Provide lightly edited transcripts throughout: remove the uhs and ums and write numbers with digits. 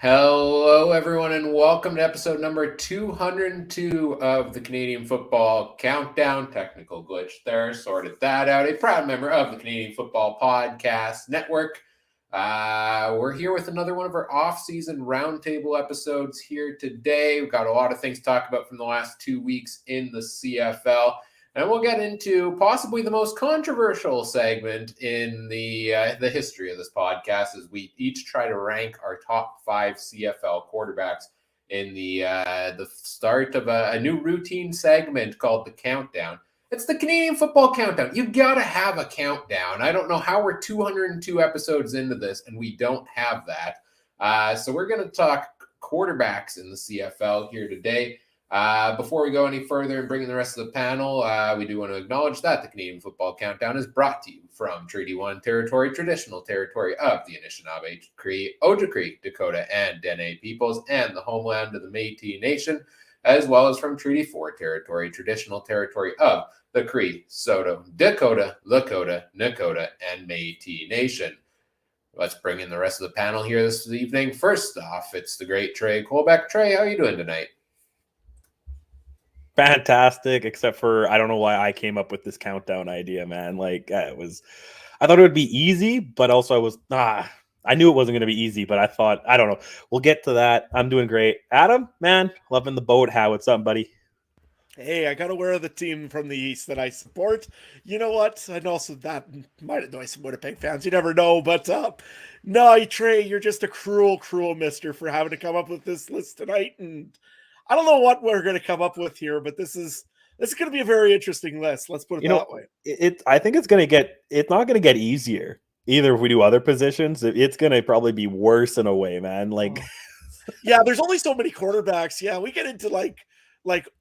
Hello, everyone, and welcome to episode number 202 of the Canadian Football Countdown. Technical glitch there, sorted that out. A proud member of the Canadian Football Podcast Network. We're here with another one of our off-season roundtable episodes here today. We've got a lot of things to talk about from the last 2 weeks in the CFL. And we'll get into possibly the most controversial segment in the history of this podcast as we each try to rank our top 5 CFL quarterbacks in the start of a new routine segment called The Countdown. It's the Canadian Football Countdown. You got to have a countdown. I don't know how we're 202 episodes into this and we don't have that. So we're going to talk quarterbacks in the CFL here today. Before we go any further and bring in the rest of the panel, we do want to acknowledge that the Canadian Football Countdown is brought to you from Treaty 1 territory, traditional territory of the Anishinaabe, Cree, Ojibwe, Dakota, and Dene peoples, and the homeland of the Métis Nation, as well as from Treaty 4 territory, traditional territory of the Cree, Saulteaux, Dakota, Lakota, Nakota, and Métis Nation. Let's bring in the rest of the panel here this evening. First off, it's the great Trey Colbeck. Trey, how are you doing tonight? Fantastic, except for I don't know why I came up with this countdown idea, man. I thought it would be easy, but also I knew it wasn't going to be easy, but I don't know. We'll get to that. I'm doing great. Adam, man, loving the boat. How what's up, buddy? Hey, I got to wear the team from the East that I support. You know what? And also that might annoy some Winnipeg fans. You never know. But no, Trey, you're just a cruel, cruel mister for having to come up with this list tonight. And I don't know what we're going to come up with here, but this is going to be a very interesting list. Let's put it that way. I think it's not going to get easier either if we do other positions. It's going to probably be worse in a way, man. Yeah, there's only so many quarterbacks. Yeah, we get into like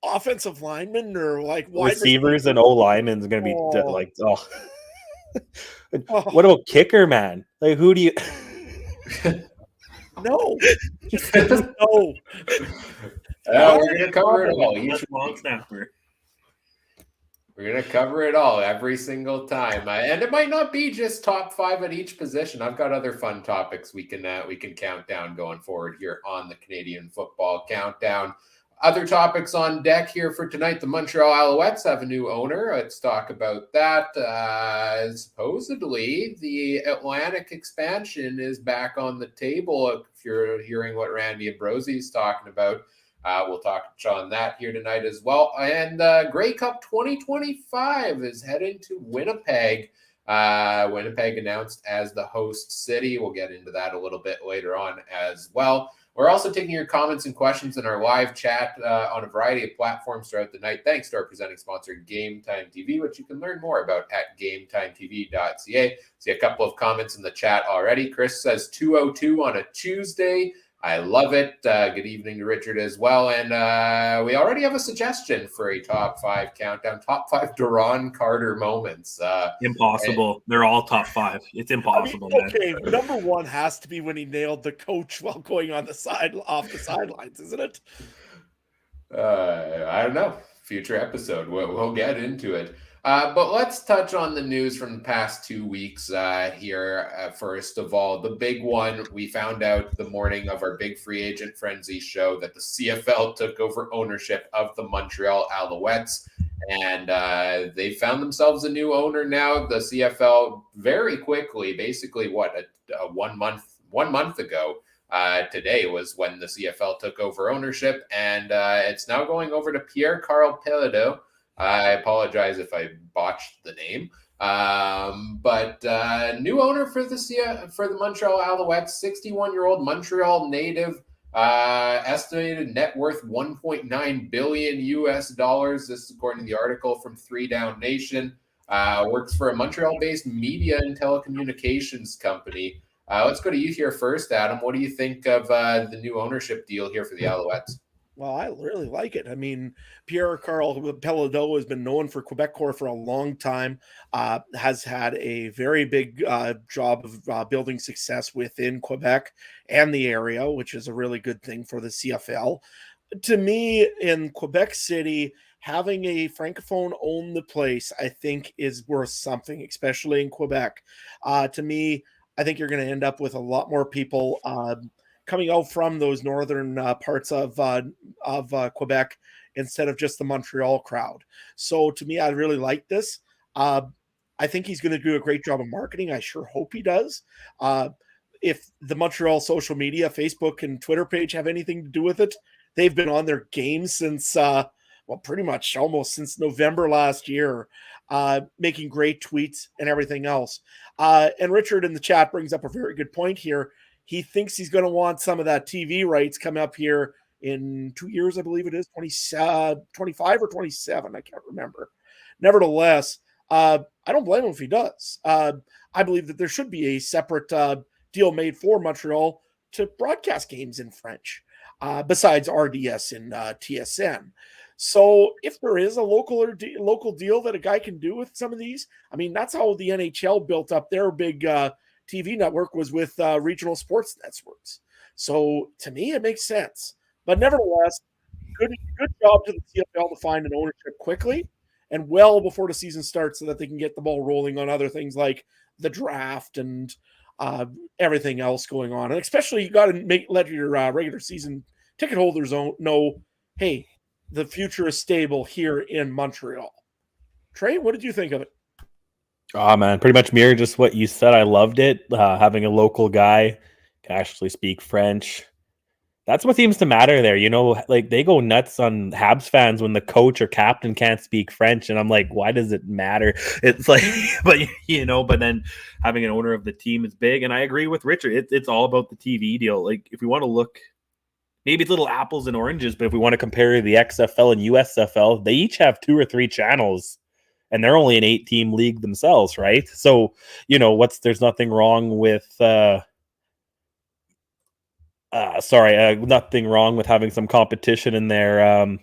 offensive linemen or like wide receivers and O-linemen is going to be What about kicker, man? Like, who do you? No, just no. We're going to cover it all. Long snapper. We're going to cover it all every single time. And it might not be just top 5 at each position. I've got other fun topics we can count down going forward here on the Canadian Football Countdown. Other topics on deck here for tonight. The Montreal Alouettes have a new owner. Let's talk about that. Supposedly, the Atlantic expansion is back on the table. If you're hearing what Randy Ambrosi is talking about, we'll touch on that here tonight as well. And Grey Cup 2025 is heading to Winnipeg. Winnipeg announced as the host city. We'll get into that a little bit later on as well. We're also taking your comments and questions in our live chat on a variety of platforms throughout the night, thanks to our presenting sponsor, Game Time TV, which you can learn more about at GameTimeTV.ca. See a couple of comments in the chat already. Chris says 2:02 on a Tuesday. I love it. Good evening to Richard as well. And we already have a suggestion for a top 5 countdown, top 5 Duron Carter moments. Impossible. They're all top 5. It's impossible. Okay, number 1 has to be when he nailed the coach while going on the off the sidelines, isn't it? I don't know. Future episode. We'll get into it. But let's touch on the news from the past 2 weeks here. First of all, the big one, we found out the morning of our big free agent frenzy show that the CFL took over ownership of the Montreal Alouettes, and they found themselves a new owner now. The CFL very quickly, basically 1 month ago, today was when the CFL took over ownership, and it's now going over to Pierre-Karl Péladeau. I apologize if I botched the name, but new owner for the Montreal Alouettes, 61-year-old Montreal native, estimated net worth $1.9 billion US. This is according to the article from 3 Down Nation. Works for a Montreal-based media and telecommunications company. Let's go to you here first, Adam. What do you think of the new ownership deal here for the Alouettes? Well, I really like it. I mean, Pierre-Karl Péladeau has been known for Quebecor for a long time, has had a very big job of building success within Quebec and the area, which is a really good thing for the CFL. To me, in Quebec City, having a Francophone own the place, I think is worth something, especially in Quebec. To me, I think you're going to end up with a lot more people coming out from those northern parts of Quebec instead of just the Montreal crowd. So to me, I really like this. I think he's going to do a great job of marketing. I sure hope he does. If the Montreal social media, Facebook and Twitter page have anything to do with it, they've been on their game since, pretty much almost since November last year, making great tweets and everything else. And Richard in the chat brings up a very good point here. He thinks he's going to want some of that TV rights come up here in 2 years, I believe it is, 25 or 27. I can't remember. Nevertheless, I don't blame him if he does. I believe that there should be a separate deal made for Montreal to broadcast games in French, besides RDS and TSN. So if there is a local deal that a guy can do with some of these, I mean, that's how the NHL built up their big TV network, was with regional sports networks. So to me, it makes sense. But nevertheless, good job to the CFL to find an ownership quickly and well before the season starts, so that they can get the ball rolling on other things like the draft and everything else going on. And especially, you got to let your regular season ticket holders know, hey, the future is stable here in Montreal. Trey, what did you think of it? Oh, man, pretty much mirrored just what you said. I loved it. Having a local guy can actually speak French. That's what seems to matter there. You know, like, they go nuts on Habs fans when the coach or captain can't speak French. And I'm like, why does it matter? It's like, but then having an owner of the team is big. And I agree with Richard. It's all about the TV deal. Like, if we want to look, maybe it's little apples and oranges, but if we want to compare the XFL and USFL, they each have 2 or 3 channels. And they're only an 8-team league themselves, right? So, there's nothing wrong with nothing wrong with having some competition in there.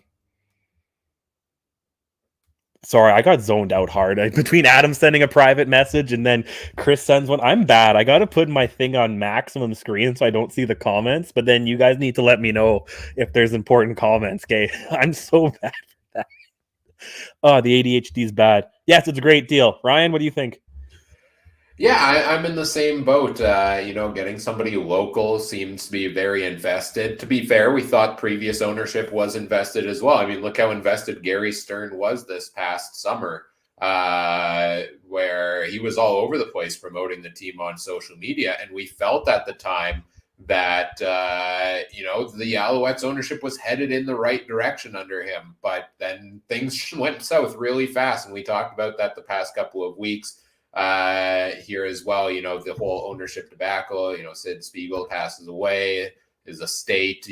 Sorry, I got zoned out hard. Between Adam sending a private message and then Chris sends one, I'm bad. I got to put my thing on maximum screen so I don't see the comments, but then you guys need to let me know if there's important comments, okay? I'm so bad for that. Oh, the ADHD is bad. Yes, it's a great deal. Ryan, what do you think? Yeah, I'm in the same boat. Getting somebody local seems to be very invested. To be fair, we thought previous ownership was invested as well. I mean, look how invested Gary Stern was this past summer, where he was all over the place promoting the team on social media. And we felt at the time that, the Alouettes ownership was headed in the right direction under him. But then things went south really fast. And we talked about that the past couple of weeks. Here as well, the whole ownership debacle, Sid Spiegel passes away, his estate,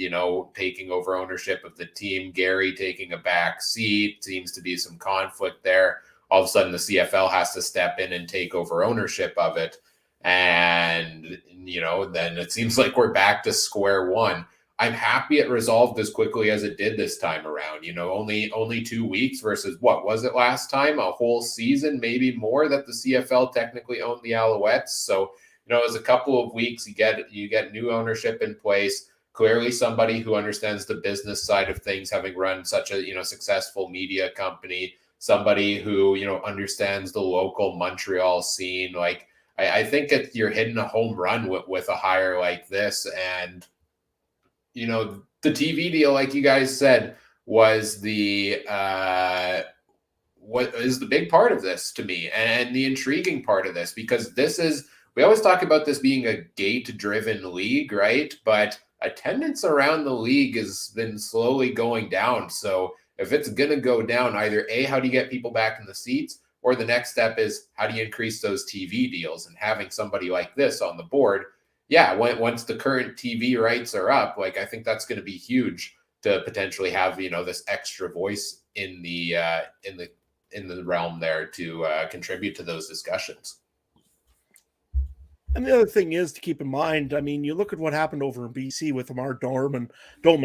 taking over ownership of the team, Gary taking a back seat, seems to be some conflict there. All of a sudden the CFL has to step in and take over ownership of it. And, then it seems like we're back to square one. I'm happy it resolved as quickly as it did this time around. Only 2 weeks versus what was it last time? A whole season, maybe more, that the CFL technically owned the Alouettes. So, it was a couple of weeks. You get new ownership in place. Clearly, somebody who understands the business side of things, having run such a successful media company. Somebody who understands the local Montreal scene. Like, I think you're hitting a home run with a hire like this. And the TV deal, like you guys said, was what is the big part of this to me, and the intriguing part of this, because we always talk about this being a gate-driven league, right? But attendance around the league has been slowly going down. So if it's going to go down, either A, how do you get people back in the seats? Or the next step is, how do you increase those TV deals? And having somebody like this on the board, yeah, once the current TV rights are up, like, I think that's going to be huge to potentially have, this extra voice in the realm there to contribute to those discussions. And the other thing is to keep in mind, I mean, you look at what happened over in BC with Amar Doman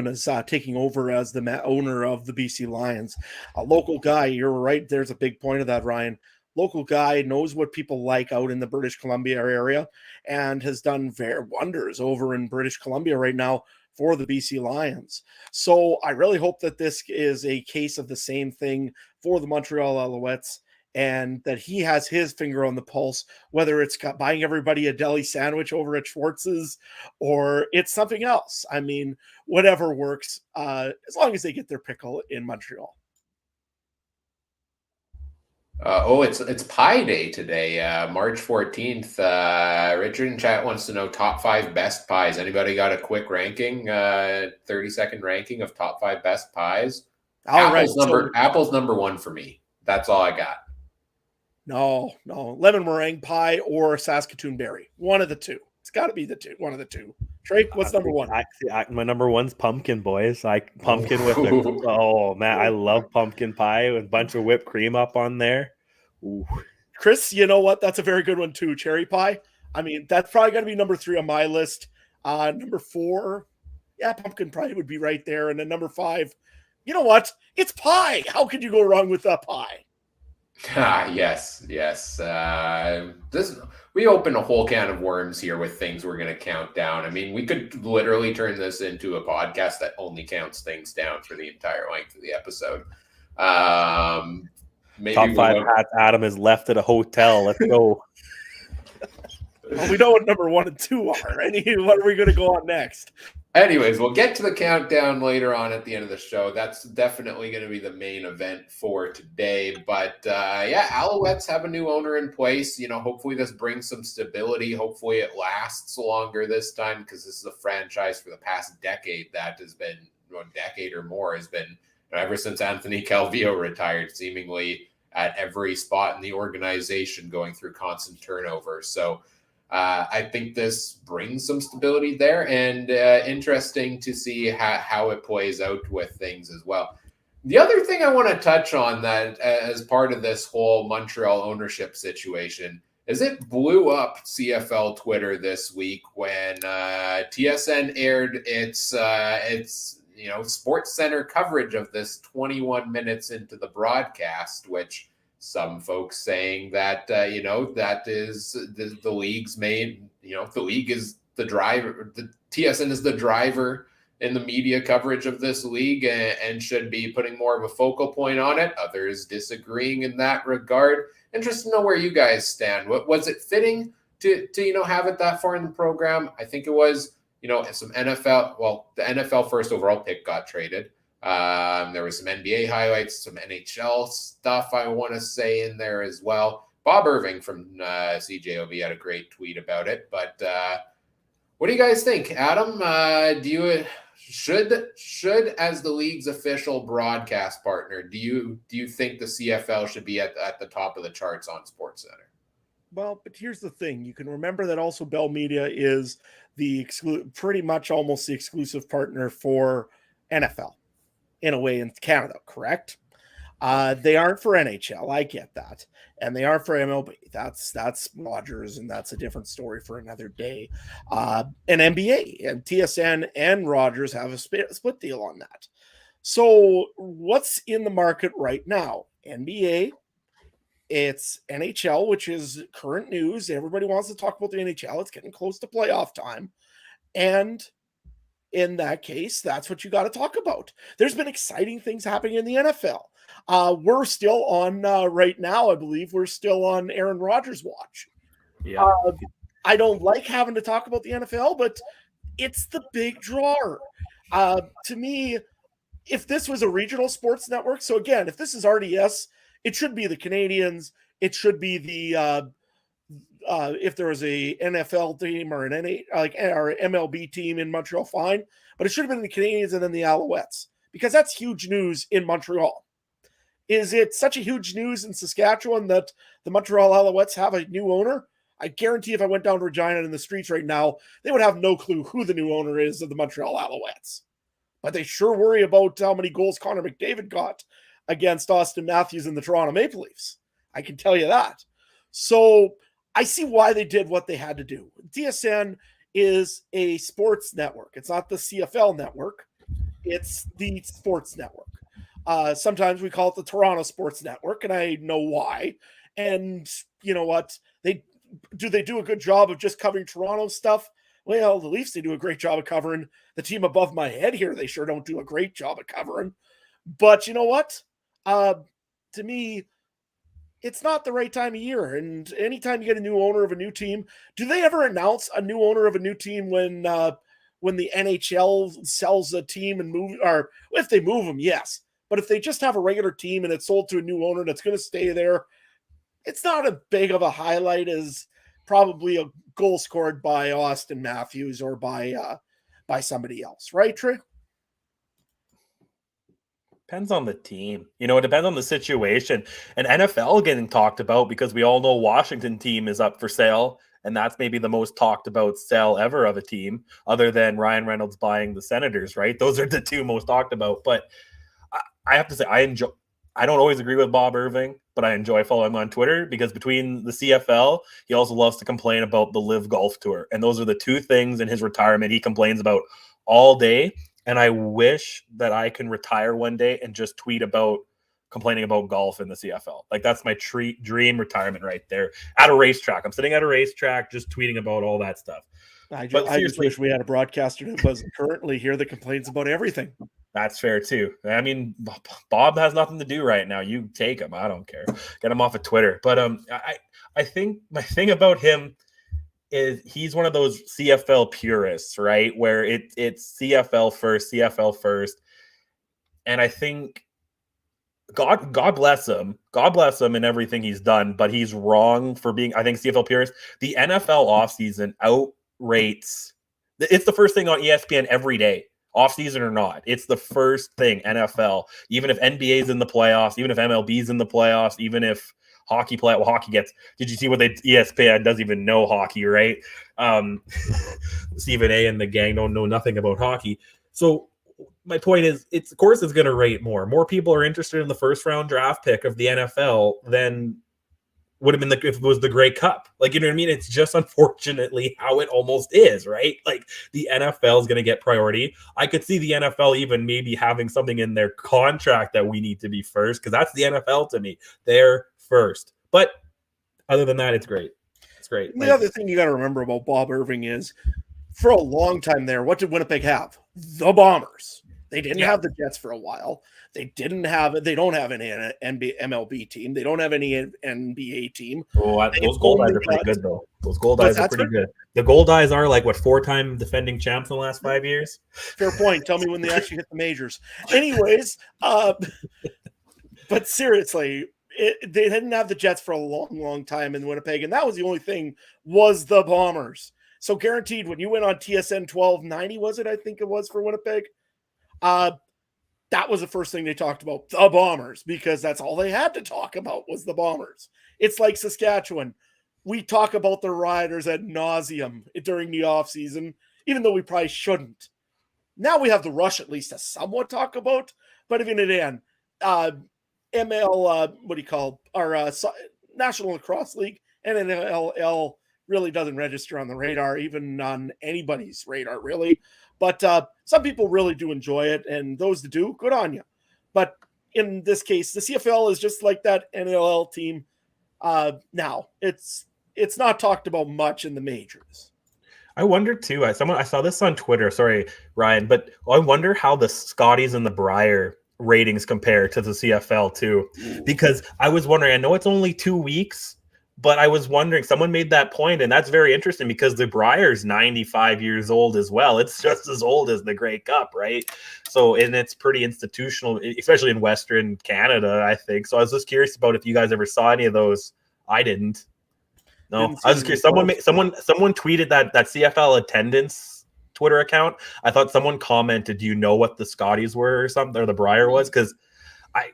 is taking over as the owner of the BC Lions. A local guy, you're right, there's a big point of that, Ryan. Local guy, knows what people like out in the British Columbia area, and has done wonders over in British Columbia right now for the BC Lions. So I really hope that this is a case of the same thing for the Montreal Alouettes. and that he has his finger on the pulse, whether it's buying everybody a deli sandwich over at Schwartz's or it's something else. I mean, whatever works, as long as they get their pickle in Montreal. It's Pie Day today, March 14th. Richard in chat wants to know top 5 best pies. Anybody got a quick ranking, 30-second ranking of top 5 best pies? Apple's number 1 for me. That's all I got. No, lemon meringue pie or Saskatoon berry. One of the two. It's got to be one of the two. Trey, what's number 1? My number 1's pumpkin, boys. Pumpkin with oh man, I love pumpkin pie with a bunch of whipped cream up on there. Ooh. Chris, you know what? That's a very good one too. Cherry pie. I mean, that's probably going to be number 3 on my list. Number 4, pumpkin pie would be right there. And then number 5, you know what? It's pie. How could you go wrong with a pie? Yes. We opened a whole can of worms here with things we're going to count down. I mean, we could literally turn this into a podcast that only counts things down for the entire length of the episode. Maybe top 5 hats Adam is left at a hotel. Let's go. Well, we know what number 1 and 2 are. What are we going to go on next? Anyways, we'll get to the countdown later on at the end of the show. That's definitely going to be the main event for today. But Alouettes have a new owner in place. You know, hopefully this brings some stability. Hopefully it lasts longer this time, because this is a franchise for the past decade that has been, a decade or more, has been, ever since Anthony Calvillo retired, seemingly at every spot in the organization going through constant turnover. So I think this brings some stability there, and interesting to see how it plays out with things as well. The other thing I want to touch on that as part of this whole Montreal ownership situation is it blew up CFL Twitter this week when TSN aired its SportsCenter coverage of this 21 minutes into the broadcast, which some folks saying that, that is the league's main, the league is the driver, the TSN is the driver in the media coverage of this league and should be putting more of a focal point on it. Others disagreeing in that regard. Interested to know where you guys stand. What was it fitting to have it that far in the program? I think it was, some NFL, the NFL first overall pick got traded. There was some NBA highlights, some NHL stuff I want to say in there as well. Bob Irving from CJOB had a great tweet about it. But what do you guys think? Adam, do you should as the league's official broadcast partner, do you think the CFL should be at the top of the charts on SportsCenter? Well, but here's the thing. You can remember that also Bell Media is the pretty much almost the exclusive partner for NFL. In a way in Canada, correct? They aren't for NHL. I get that. And they aren't for MLB. That's Rogers, and that's a different story for another day. And NBA and TSN and Rogers have a split deal on that. So what's in the market right now? NBA, it's NHL, which is current news. Everybody wants to talk about the NHL. It's getting close to playoff time. And in that case, that's what you got to talk about. There's been exciting things happening in the NFL. We're still on right now. I believe we're still on Aaron Rodgers' watch. Yeah. I don't like having to talk about the NFL, but it's the big drawer. To me, if this was a regional sports network, so again, if this is RDS, it should be the Canadians. It should be the if there was a NFL team or an or MLB team in Montreal, fine. But it should have been the Canadians and then the Alouettes, because that's huge news in Montreal. Is it such a huge news in Saskatchewan that the Montreal Alouettes have a new owner? I guarantee if I went down to Regina in the streets right now, they would have no clue who the new owner is of the Montreal Alouettes. But they sure worry about how many goals Connor McDavid got against Austin Matthews and the Toronto Maple Leafs. I can tell you that. So I see why they did what they had to do. TSN is a sports network. It's not the CFL network. It's the sports network. Sometimes we call it the Toronto Sports Network, and I know why. And you know what? They do a good job of just covering Toronto stuff. Well, the Leafs, they do a great job of covering. The team above my head here, they sure don't do a great job of covering. But you know what? To me, it's not the right time of year. And anytime you get a new owner of a new team, do they ever announce a new owner of a new team when the NHL sells a team and move, or if they move them, yes. But if they just have a regular team and it's sold to a new owner that's going to stay there, it's not as big of a highlight as probably a goal scored by Austin Matthews or by somebody else, right, Trey? Depends on the team. You know, it depends on the situation. And NFL getting talked about because we all know Washington team is up for sale. And that's maybe the most talked about sell ever of a team, other than Ryan Reynolds buying the Senators, right? Those are the two most talked about. But I have to say, I don't always agree with Bob Irving, but I enjoy following him on Twitter because between the CFL, he also loves to complain about the Live Golf Tour. And those are the two things in his retirement he complains about all day. And I wish that I can retire one day and just tweet about complaining about golf in the CFL. Like, that's my dream retirement right there. At a racetrack. I'm sitting at a racetrack just tweeting about all that stuff. I just wish we had a broadcaster that was currently here that complains about everything. That's fair too. I mean, Bob has nothing to do right now. You take him. I don't care. Get him off of Twitter. But I think my thing about him is he's one of those CFL purists, right? Where it's CFL first. And I think God bless him. God bless him and everything he's done, but he's wrong for being, I think, CFL purist. The NFL offseason outrates. It's the first thing on ESPN every day, offseason or not. It's the first thing, NFL. Even if NBA's in the playoffs, even if MLB's in the playoffs, even if hockey gets. Did you see what ESPN doesn't even know hockey, right? Stephen A. and the gang don't know nothing about hockey. So my point is, of course it's going to rate more. More people are interested in the first round draft pick of the NFL than would have been if it was the Grey Cup. Like, you know what I mean? It's just unfortunately how it almost is, right? Like, the NFL is going to get priority. I could see the NFL even maybe having something in their contract that we need to be first, because that's the NFL to me. They're first. But other than that, it's great. It's great. The other thing you got to remember about Bob Irving is, for a long time there, what did Winnipeg have? The Bombers. They didn't have the Jets for a while. They don't have any MLB team. They don't have any NBA team. Oh, those Gold Eyes are pretty good, though. Those Gold Eyes are pretty good. The Gold Eyes are like, what, 4-time defending champs in the last 5 years? Fair point. Tell me when they actually hit the majors. Anyways, but seriously, they didn't have the Jets for a long, long time in Winnipeg, and that was the only thing was the Bombers. So guaranteed, when you went on TSN 1290, was it? I think it was for Winnipeg. That was the first thing they talked about, the Bombers, because that's all they had to talk about was the Bombers. It's like Saskatchewan. We talk about the Riders ad nauseum during the offseason, even though we probably shouldn't. Now we have the Rush at least to somewhat talk about, but even then, our National Lacrosse League and NLL really doesn't register on the radar, even on anybody's radar, really. But some people really do enjoy it, and those that do, good on you. But in this case, the CFL is just like that NLL team. Now it's not talked about much in the majors. I wonder too. I saw this on Twitter. Sorry, Ryan, but I wonder how the Scotties and the Brier ratings compare to the CFL too, because I was wondering. I know it's only 2 weeks. But I was wondering, someone made that point, and that's very interesting because the Brier's 95 years old as well. It's just as old as the Grey Cup, right? So, and it's pretty institutional, especially in Western Canada, I think. So I was just curious about if you guys ever saw any of those. I didn't. No, I was just curious. Someone tweeted that CFL attendance Twitter account. I thought someone commented, "Do you know what the Scotties were or something, or the Brier was?" Because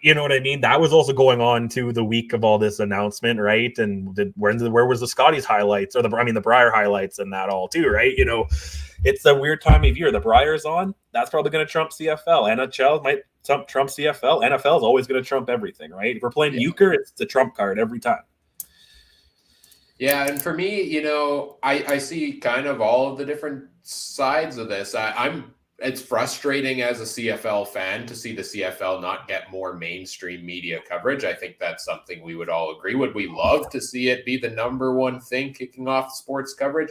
you know what I mean? That was also going on to the week of all this announcement, right? And where was the Scotties highlights or the Brier highlights and that all too, right? You know, it's a weird time of year. The Brier's on. That's probably going to trump CFL. NHL might trump CFL. NFL is always going to trump everything, right? If we're playing euchre, it's the trump card every time. Yeah, and for me, you know, I see kind of all of the different sides of this. It's frustrating as a CFL fan to see the CFL not get more mainstream media coverage. I think that's something we would all agree. Would we love to see it be the number one thing kicking off sports coverage?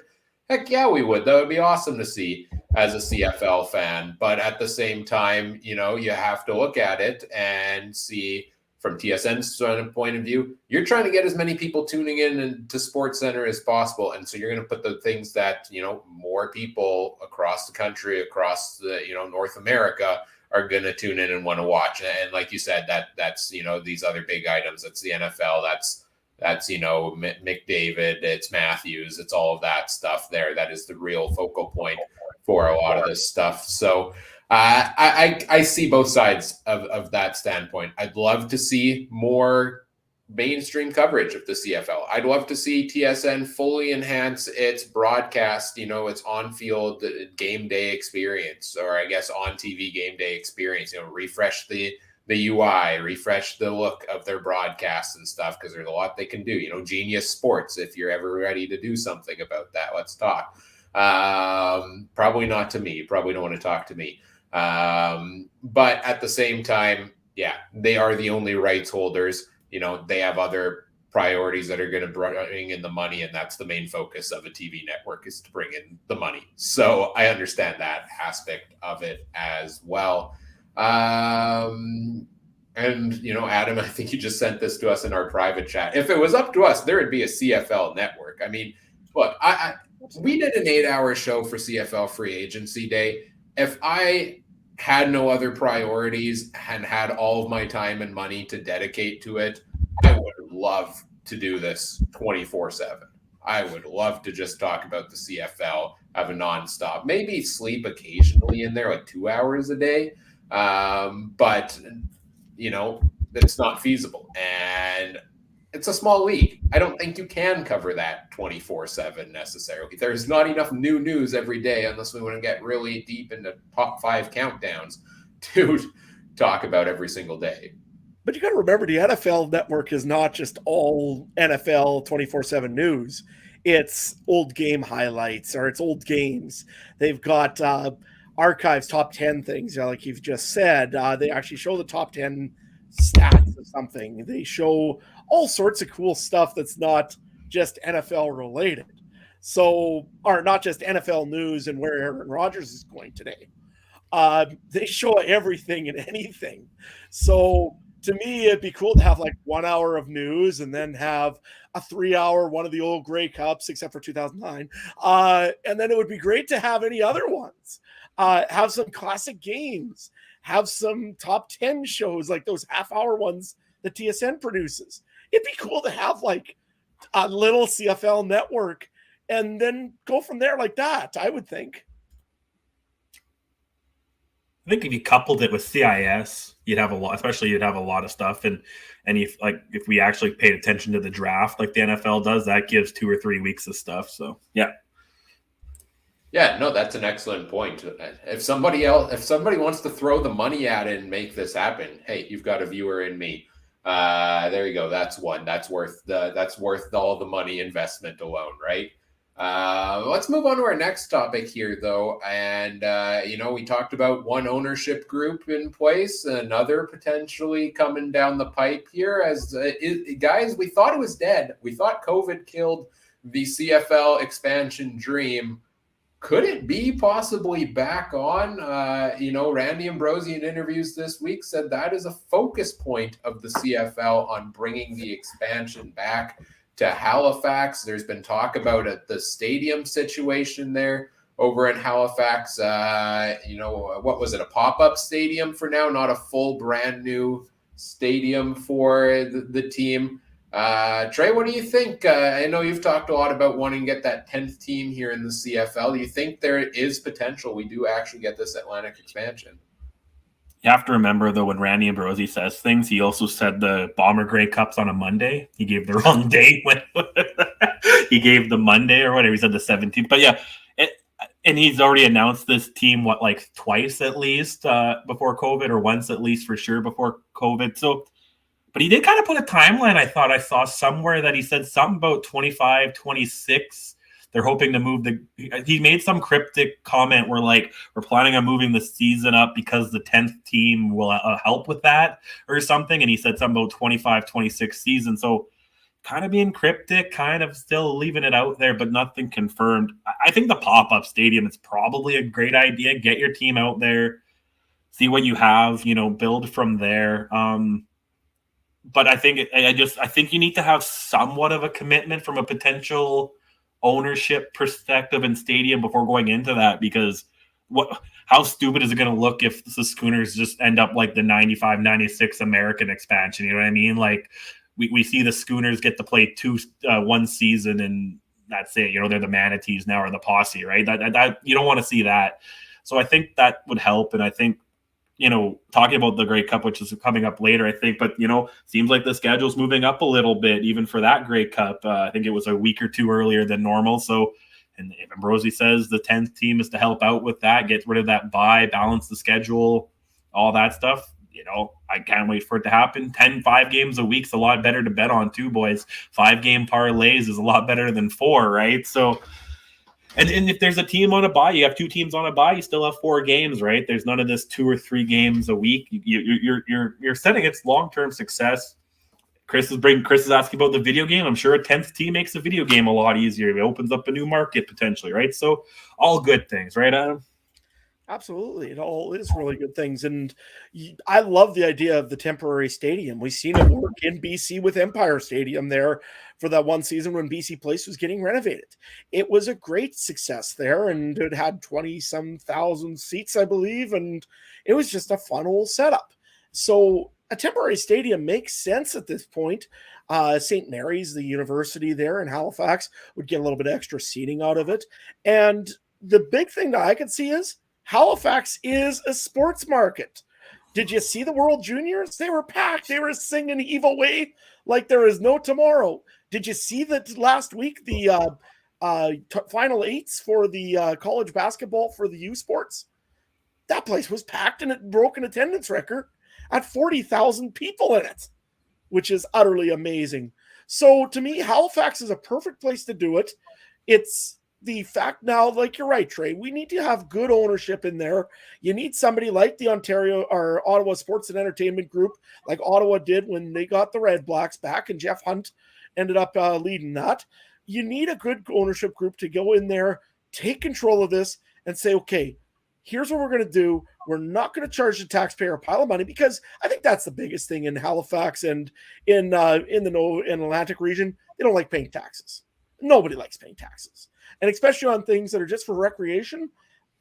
Heck yeah, we would. That would be awesome to see as a CFL fan. But at the same time, you know, you have to look at it and see from TSN's point of view, you're trying to get as many people tuning in to SportsCenter as possible. And so you're going to put the things that, more people across the country, across the, North America are going to tune in and want to watch. And like you said, that's, these other big items. That's the NFL. That's McDavid, it's Matthews, it's all of that stuff there. That is the real focal point for a lot of this stuff. So I see both sides of that standpoint. I'd love to see more mainstream coverage of the CFL. I'd love to see TSN fully enhance its broadcast, its on-field game day experience, or I guess on-TV game day experience, refresh the UI, refresh the look of their broadcasts and stuff, because there's a lot they can do. Genius Sports, if you're ever ready to do something about that, let's talk. Probably not to me. You probably don't want to talk to me. But at the same time, yeah, they are the only rights holders. They have other priorities that are going to bring in the money, and that's the main focus of a TV network, is to bring in the money. So I understand that aspect of it as well. And Adam, I think you just sent this to us in our private chat. If it was up to us, there would be a CFL network. I mean, look, we did an 8-hour show for CFL Free Agency Day. If I had no other priorities and had all of my time and money to dedicate to it, I would love to do this 24/7. I would love to just talk about the CFL, have a nonstop, maybe sleep occasionally in there, like 2 hours a day. But it's not feasible, and it's a small league. I don't think you can cover that 24/7 necessarily. There's not enough new news every day, unless we want to get really deep into top 5 countdowns, to talk about every single day. But you got to remember, the NFL network is not just all NFL 24/7 news. It's old game highlights, or it's old games. They've got archives, top 10 things, like you've just said. They actually show the top 10 stats of something. They show all sorts of cool stuff that's not just NFL related. So, or not just NFL news and where Aaron Rodgers is going today. They show everything and anything. So to me, it'd be cool to have like 1 hour of news and then have a 3-hour one of the old Grey Cups, except for 2009. And then it would be great to have any other ones. Have some classic games, have some top 10 shows, like those half-hour ones that TSN produces. It'd be cool to have like a little CFL network and then go from there like that, I would think. I think if you coupled it with CIS, you'd have a lot, especially you'd have a lot of stuff. And if we actually paid attention to the draft like the NFL does, that gives 2 or 3 weeks of stuff. So, yeah. Yeah, no, that's an excellent point. If somebody wants to throw the money at it and make this happen, hey, you've got a viewer in me. There you go. That's one. That's worth all the money investment alone, right? Let's move on to our next topic here, though. And we talked about one ownership group in place, another potentially coming down the pipe here. As guys, we thought it was dead. We thought COVID killed the CFL expansion dream. Could it be possibly back on? Randy Ambrosie in interviews this week said that is a focus point of the CFL on bringing the expansion back to Halifax. There's been talk about the stadium situation there over in Halifax. What was it? A pop-up stadium for now, not a full brand new stadium for the team. Trey, what do you think? I know you've talked a lot about wanting to get that 10th team here in the CFL. Do you think there is potential we do actually get this Atlantic expansion? You have to remember, though, when Randy Ambrosie says things, he also said the Bomber Grey Cup's on a Monday. He gave the wrong date. He gave the Monday or whatever. He said the 17th. But, yeah, and he's already announced this team, twice at least before COVID, or once at least for sure before COVID. So, but he did kind of put a timeline. I thought I saw somewhere that he said something about 25, 26. They're hoping to move he made some cryptic comment where we're planning on moving the season up because the 10th team will help with that or something. And he said something about 25, 26 season. So kind of being cryptic, kind of still leaving it out there, but nothing confirmed. I think the pop-up stadium is probably a great idea. Get your team out there, see what you have, build from there. but I think you need to have somewhat of a commitment from a potential ownership perspective and stadium before going into that, because how stupid is it going to look if the Schooners just end up like the 95-96 American expansion? You know what I mean? Like we see the Schooners get to play one season and that's it. You know, they're the Manatees now or the Posse, right? That you don't want to see that. So I think that would help. And I think, you know, talking about the Grey Cup, which is coming up later, I think, but, you know, seems like the schedule's moving up a little bit, even for that Grey Cup. I think it was a week or two earlier than normal. So, and if Ambrosi says the 10th team is to help out with that, get rid of that bye, balance the schedule, all that stuff, you know, I can't wait for it to happen. 5 games a week's a lot better to bet on too, boys. 5-game parlays is a lot better than 4, right? So, and if there's a team on a bye, you have 2 teams on a bye, you still have 4 games, right? There's none of this 2 or 3 games a week. You're setting its long-term success. Chris is asking about the video game. I'm sure a 10th team makes the video game a lot easier. It opens up a new market potentially, right? So all good things, right, Adam? Absolutely. It all is really good things. And I love the idea of the temporary stadium. We've seen it work in BC with Empire Stadium there for that one season when BC Place was getting renovated. It was a great success there, and it had 20-some thousand seats, I believe, and it was just a fun old setup. So a temporary stadium makes sense at this point. St. Mary's, the university there in Halifax, would get a little bit of extra seating out of it. And the big thing that I could see is Halifax is a sports market. Did you see the World Juniors? They were packed. They were singing Evil Way like there is no tomorrow. Did you see that last week, the final 8s for the college basketball for the U Sports? That place was packed, and it broke an attendance record at 40,000 people in it, which is utterly amazing. So to me, Halifax is a perfect place to do it. It's the fact now, like you're right, Trey, we need to have good ownership in there. You need somebody like the Ontario or Ottawa Sports and Entertainment Group, like Ottawa did when they got the Red Blacks back, and Jeff Hunt ended up leading that. You need a good ownership group to go in there, take control of this, and say, okay, here's what we're going to do. We're not going to charge the taxpayer a pile of money, because I think that's the biggest thing in Halifax and in the Atlantic region. They don't like paying taxes. Nobody likes paying taxes. And especially on things that are just for recreation,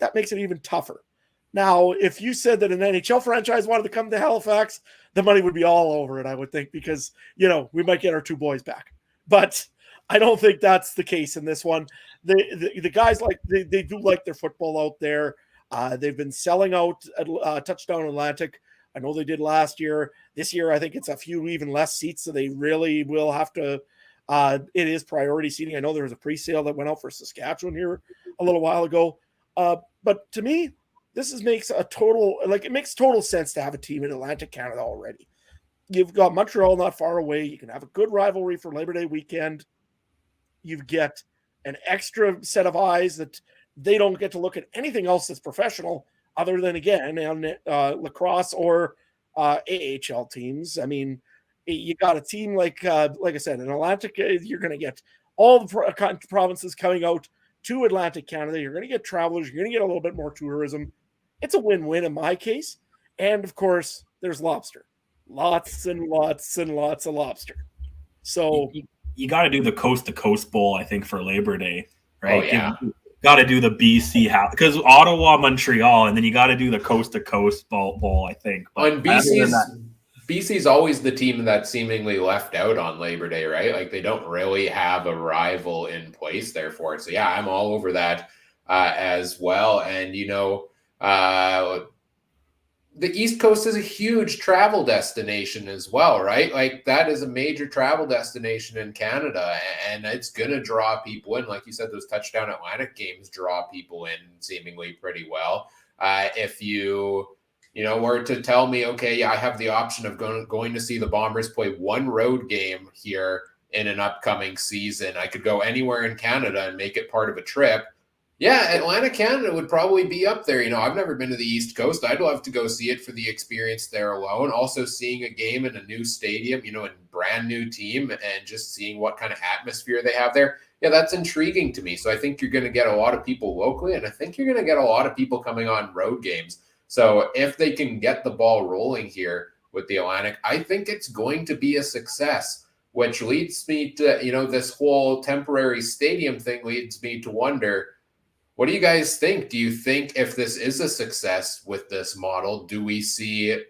that makes it even tougher. Now, if you said that an NHL franchise wanted to come to Halifax, the money would be all over it, I would think, because, you know, we might get our 2 boys back. But I don't think that's the case in this one. The guys, like, they do like their football out there. They've been selling out at Touchdown Atlantic. I know they did last year. This year, I think it's a few even less seats, so they really will have to it is priority seating. I know there was a pre-sale that went out for Saskatchewan here a little while ago. But to me, this makes total sense to have a team in Atlantic Canada already. You've got Montreal not far away. You can have a good rivalry for Labor Day weekend. You get an extra set of eyes that they don't get to look at anything else that's professional other than, again, on lacrosse or AHL teams. I mean, you got a team like I said, in Atlantic, you're going to get all the provinces coming out to Atlantic Canada. You're going to get travelers. You're going to get a little bit more tourism. It's a win-win in my case. And, of course, there's lobster. Lots and lots and lots of lobster. So you got to do the coast-to-coast bowl, I think, for Labor Day, right? Oh, yeah. Got to do the BC half, because Ottawa, Montreal, and then you got to do the coast-to-coast bowl, I think. But on BC's always the team that's seemingly left out on Labor Day, right? Like, they don't really have a rival in place there for it. So, yeah, I'm all over that as well. And, you know, the East Coast is a huge travel destination as well, right? Like, that is a major travel destination in Canada, and it's going to draw people in. Like you said, those Touchdown Atlantic games draw people in seemingly pretty well. If you were to tell me, okay, yeah, I have the option of going to see the Bombers play one road game here in an upcoming season, I could go anywhere in Canada and make it part of a trip. Yeah, Atlantic Canada would probably be up there. You know, I've never been to the East Coast. I'd love to go see it for the experience there alone. Also seeing a game in a new stadium, you know, a brand new team, and just seeing what kind of atmosphere they have there. Yeah, that's intriguing to me. So I think you're going to get a lot of people locally, and I think you're going to get a lot of people coming on road games. So if they can get the ball rolling here, with the Atlantic. I think it's going to be a success, which leads me to, this whole temporary stadium thing leads me to wonder, what do you guys think? Do you think if this is a success with this model, do we see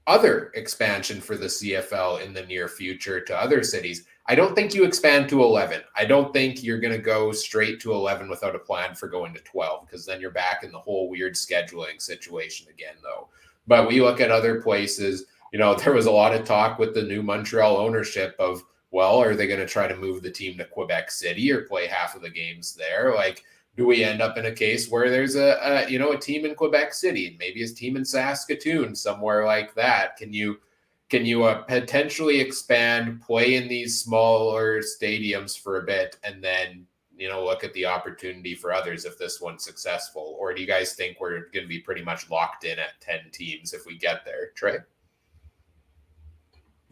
other expansion for the CFL in the near future to other cities? I don't think you expand to 11. I don't think you're going to go straight to 11 without a plan for going to 12, because then you're back in the whole weird scheduling situation again, though. But we look at other places, there was a lot of talk with the new Montreal ownership of, well, are they going to try to move the team to Quebec City or play half of the games there? Like, do we end up in a case where there's a team in Quebec City, maybe a team in Saskatoon, somewhere like that? Can you potentially expand, play in these smaller stadiums for a bit, and then, look at the opportunity for others if this one's successful? Or do you guys think we're going to be pretty much locked in at 10 teams if we get there? Trey?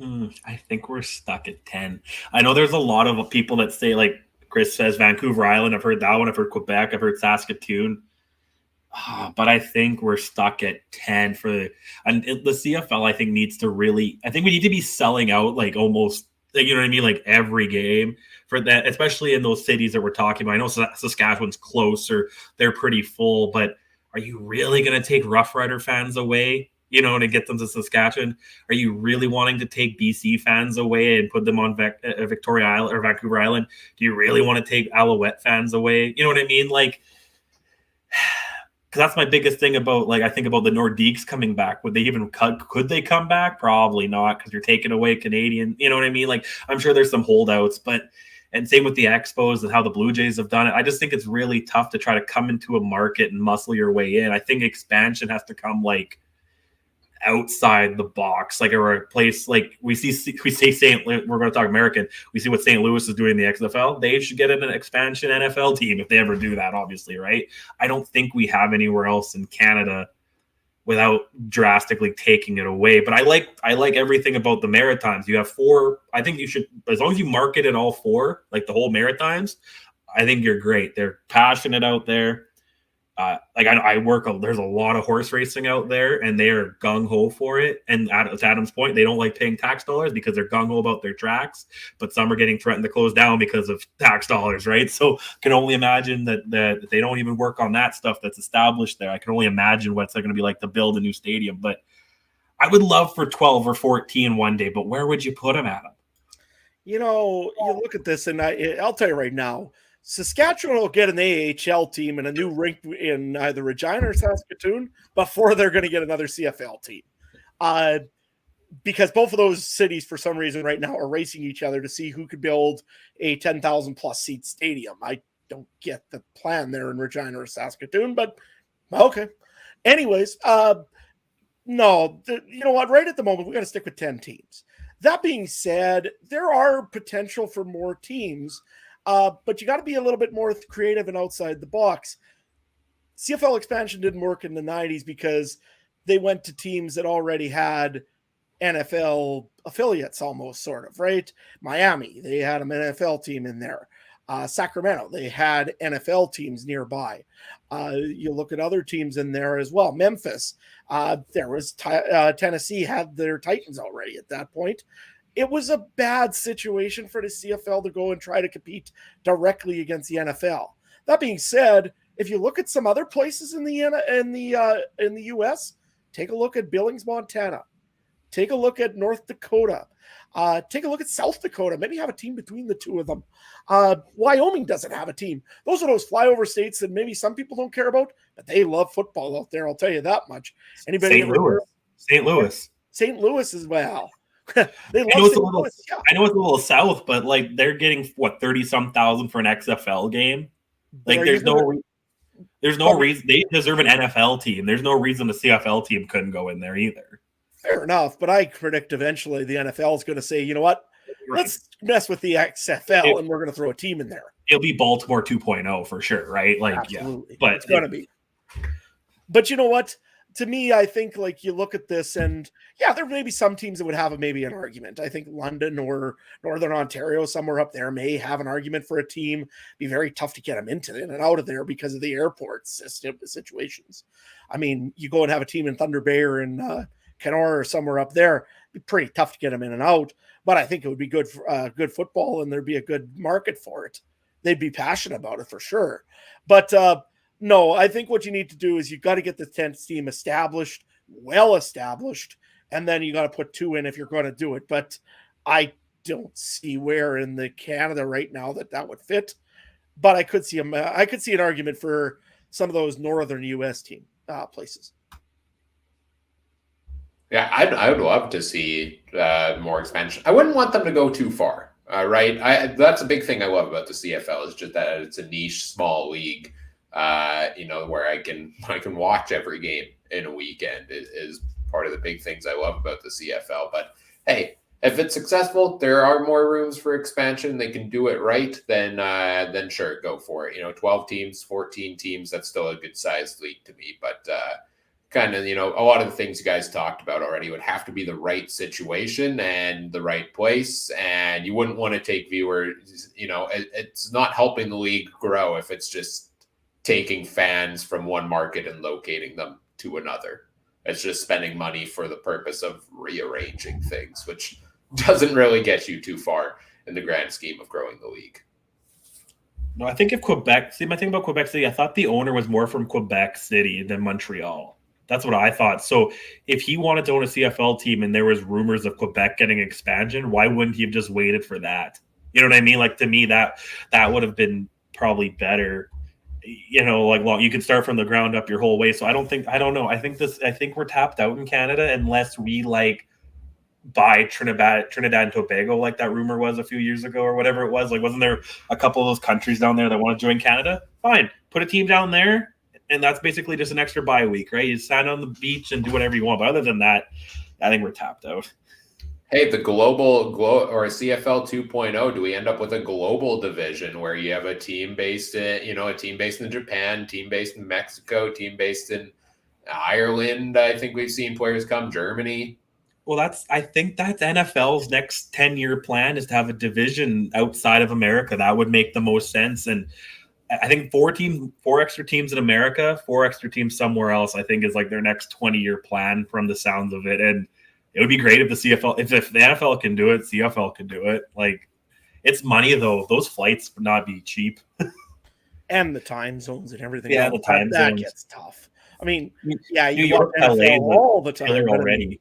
I think we're stuck at 10. I know there's a lot of people that say, like Chris says, Vancouver Island. I've heard that one. I've heard Quebec. I've heard Saskatoon. But I think we're stuck at 10 and the CFL, I think, needs to really, I think we need to be selling out like almost, like, you know what I mean? Like every game for that, especially in those cities that we're talking about. I know Saskatchewan's closer. They're pretty full, but are you really going to take Rough Rider fans away, to get them to Saskatchewan? Are you really wanting to take BC fans away and put them on Victoria Island or Vancouver Island? Do you really want to take Alouette fans away? You know what I mean? Like, because that's my biggest thing about, like, I think about the Nordiques coming back. Could they come back? Probably not, because you're taking away Canadian. You know what I mean? Like, I'm sure there's some holdouts, and same with the Expos and how the Blue Jays have done it. I just think it's really tough to try to come into a market and muscle your way in. I think expansion has to come like outside the box, like a place like we say we're going to talk American. We see what St. Louis is doing in the XFL. They should get in an expansion NFL team if they ever do that, obviously, right? I don't think we have anywhere else in Canada without drastically taking it away. But I like everything about the Maritimes. You have 4. I think you should, as long as you market it all 4, like the whole Maritimes, I think you're great. They're passionate out there. There's a lot of horse racing out there, and they are gung-ho for it. And to Adam's point, they don't like paying tax dollars because they're gung-ho about their tracks, but some are getting threatened to close down because of tax dollars, right? So can only imagine that they don't even work on that stuff that's established there. I can only imagine what it's going to be like to build a new stadium. But I would love for 12 or 14 one day, but where would you put them, Adam? You look at this, and I'll tell you right now, Saskatchewan will get an AHL team and a new rink in either Regina or Saskatoon before they're going to get another CFL team. Because both of those cities, for some reason right now, are racing each other to see who could build a 10,000 plus seat stadium. I don't get the plan there in Regina or Saskatoon, but okay. Anyways, you know what? Right at the moment, we got to stick with 10 teams. That being said, there are potential for more teams. But you got to be a little bit more creative and outside the box. CFL expansion didn't work in the 90s because they went to teams that already had NFL affiliates almost, sort of, right? Miami, they had an NFL team in there. Sacramento, they had NFL teams nearby. You look at other teams in there as well. Memphis, there was Tennessee had their Titans already at that point. It was a bad situation for the CFL to go and try to compete directly against the NFL. That being said, if you look at some other places in the U.S., take a look at Billings, Montana. Take a look at North Dakota. Take a look at South Dakota. Maybe have a team between the two of them. Wyoming doesn't have a team. Those are those flyover states that maybe some people don't care about, but they love football out there. I'll tell you that much. Anybody? St. Louis. St. Louis as well. I know it's a little south, but like they're getting 30-some thousand for an XFL game. Like there's no reason they deserve an NFL team. There's no reason the CFL team couldn't go in there either. Fair enough, but I predict eventually the NFL is going to say, you know what, let's mess with the XFL and we're going to throw a team in there. It'll be Baltimore 2.0 for sure, right? Like, absolutely. Yeah, but it's going to be. But you know what? To me, I think like you look at this and yeah, there may be some teams that would have maybe an argument. I think London or Northern Ontario, somewhere up there, may have an argument for a team. Be very tough to get them in and out of there because of the airport system situations. I mean, you go and have a team in Thunder Bay or in Kenora or somewhere up there, it'd be pretty tough to get them in and out. But I think it would be good for good football, and there'd be a good market for it. They'd be passionate about it for sure. But no, I think what you need to do is you've got to get the 10th team established, well established, and then you got to put 2 in if you're going to do it. But I don't see where in the Canada right now that would fit. But I could see an argument for some of those northern U.S. team places. Yeah, I would love to see more expansion. I wouldn't want them to go too far, right? That's a big thing I love about the CFL is just that it's a niche, small league, where I can watch every game in a weekend is part of the big things I love about the CFL. But hey, if it's successful, there are more rooms for expansion. They can do it right. Then sure, go for it. 12 teams, 14 teams. That's still a good sized league to me. But kind of, a lot of the things you guys talked about already would have to be the right situation and the right place. And you wouldn't want to take viewers, it's not helping the league grow if it's just taking fans from one market and locating them to another. It's just spending money for the purpose of rearranging things, which doesn't really get you too far in the grand scheme of growing the league. No, I think if Quebec, my thing about Quebec City, I thought the owner was more from Quebec City than Montreal. That's what I thought. So if he wanted to own a CFL team and there was rumors of Quebec getting expansion, why wouldn't he have just waited for that? You know what I mean? Like, to me, that would have been probably better. You can start from the ground up your whole way. So I don't know. I think we're tapped out in Canada unless we buy Trinidad and Tobago, like that rumor was a few years ago or whatever it was. Like, wasn't there a couple of those countries down there that want to join Canada? Fine. Put a team down there. And that's basically just an extra bye week, right? You stand on the beach and do whatever you want. But other than that, I think we're tapped out. Hey, the global or a CFL 2.0, do we end up with a global division where you have a team based in, a team based in Japan, team based in Mexico, team based in Ireland? I think we've seen players come, Germany. Well, I think that's NFL's next 10-year plan is to have a division outside of America. That would make the most sense. And I think 4 extra teams in America, 4 extra teams somewhere else, I think is like their next 20-year plan from the sounds of it. And it would be great if the CFL, if the NFL can do it, CFL can do it. Like, it's money though. Those flights would not be cheap. And the time zones and everything. Yeah, the time that zones. gets tough. I mean, yeah, New York, NFL LA, all the time already.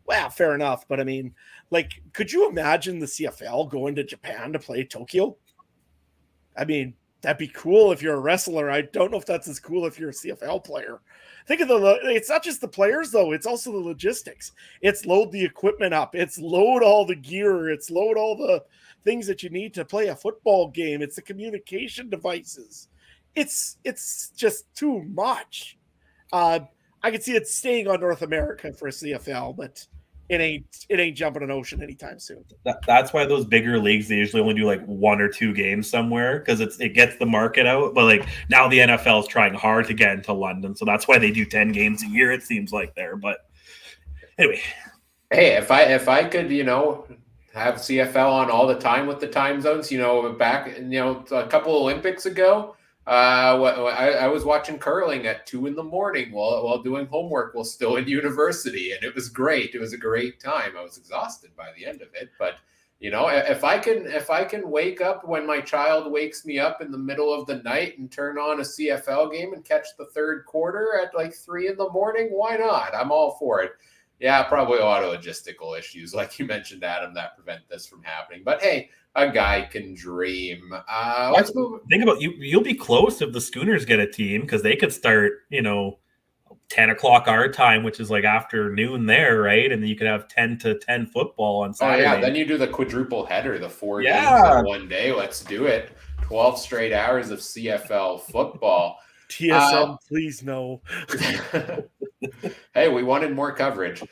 Well, fair enough. But I mean, like, could you imagine the CFL going to Japan to play Tokyo? I mean, that'd be cool if you're a wrestler. I don't know if that's as cool if you're a CFL player. Think of it's not just the players, though. It's also the logistics. It's load the equipment up. It's load all the gear. It's load all the things that you need to play a football game. It's the communication devices. It's just too much. I could see it staying on North America for a CFL, but it ain't jumping an ocean anytime soon. That's why those bigger leagues, they usually only do like 1 or 2 games somewhere because it gets the market out. But like now the NFL is trying hard to get into London, so that's why they do 10 games a year. It seems like there, but anyway. Hey, if I could, have CFL on all the time with the time zones, back, a couple Olympics ago. I was watching curling at 2 a.m. while doing homework while still in university, and it was great. It was a great time. I was exhausted by the end of it, but if I can wake up when my child wakes me up in the middle of the night and turn on a CFL game and catch the third quarter at like 3 a.m, why not? I'm all for it. Yeah, probably a lot of logistical issues, like you mentioned, Adam, that prevent this from happening. But hey, a guy can dream. Let's move. Think about you'll be close if the Schooners get a team because they could start, 10 o'clock our time, which is like afternoon there, right? And then you could have 10 to 10 football on Saturday. Oh yeah, then you do the quadruple header, the 4 games in one day. Let's do it. 12 straight hours of CFL football. TSN, please no. Hey, we wanted more coverage.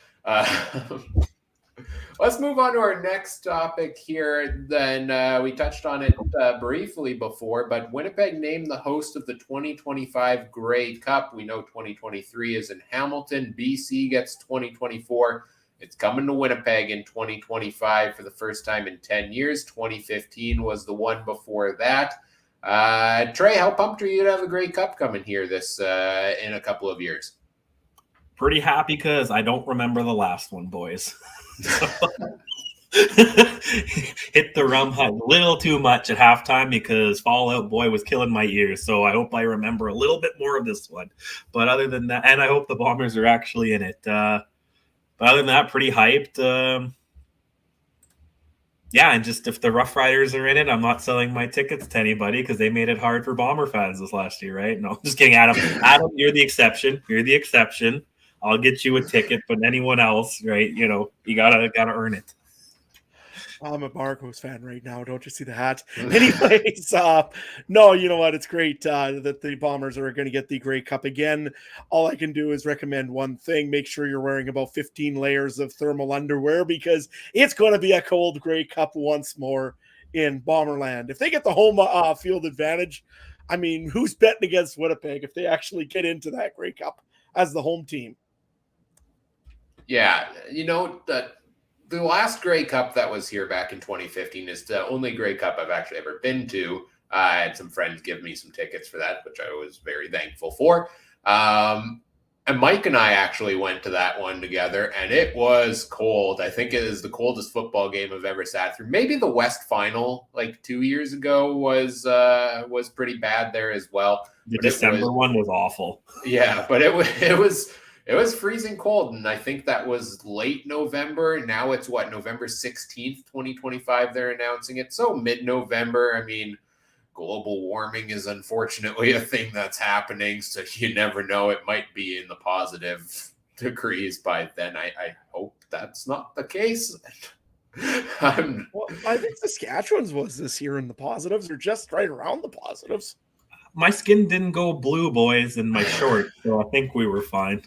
Let's move on to our next topic here. Then we touched on it briefly before, but Winnipeg named the host of the 2025 Grey Cup. We know 2023 is in Hamilton. BC gets 2024. It's coming to Winnipeg in 2025 for the first time in 10 years. 2015 was the one before that. Trey, how pumped are you to have a Grey Cup coming here in a couple of years? pretty happy because I don't remember the last one, boys. Hit the rum a little too much at halftime because Fall Out Boy was killing my ears. So I hope I remember a little bit more of this one. But other than that, and I hope the Bombers are actually in it. But other than that, pretty hyped. Yeah, and just if the Rough Riders are in it, I'm not selling my tickets to anybody because they made it hard for Bomber fans this last year, right? No, just kidding, Adam. Adam, you're the exception. You're the exception. I'll get you a ticket, but anyone else, right? You gotta earn it. I'm a Broncos fan right now. Don't you see the hat? Anyways, no, you know what? It's great that the Bombers are going to get the Grey Cup again. All I can do is recommend one thing. Make sure you're wearing about 15 layers of thermal underwear because it's going to be a cold Grey Cup once more in Bomberland. If they get the home field advantage, I mean, who's betting against Winnipeg if they actually get into that Grey Cup as the home team? Yeah, the last Grey Cup that was here back in 2015 is the only Grey Cup I've actually ever been to. I had some friends give me some tickets for that, which I was very thankful for. And Mike and I actually went to that one together, and it was cold. I think it is the coldest football game I've ever sat through. Maybe the West Final, like 2 years ago, was pretty bad there as well. The December one was awful. Yeah, but it was freezing cold, and I think that was late November. Now it's November 16th, 2025, they're announcing it. So mid-November, I mean, global warming is unfortunately a thing that's happening, so you never know. It might be in the positive degrees by then. I hope that's not the case. Well, I think Saskatchewan's was this year in the positives, or just right around the positives. My skin didn't go blue, boys, in my shorts, so I think we were fine.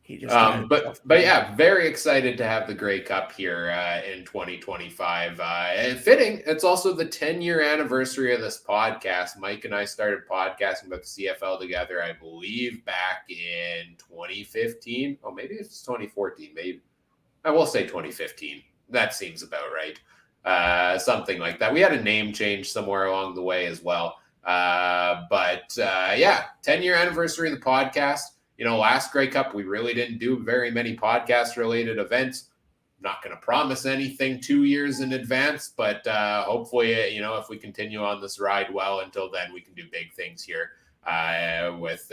But yeah, very excited to have the Grey Cup here in 2025. And fitting, it's also the 10-year anniversary of this podcast. Mike and I started podcasting about the CFL together, I believe, back in 2015. Oh, maybe it's 2014. Maybe I will say 2015. That seems about right. Something like that. We had a name change somewhere along the way as well. But 10-year anniversary of the podcast. Last Grey Cup, we really didn't do very many podcast-related events. Not going to promise anything 2 years in advance, but hopefully, if we continue on this ride well until then, we can do big things here with,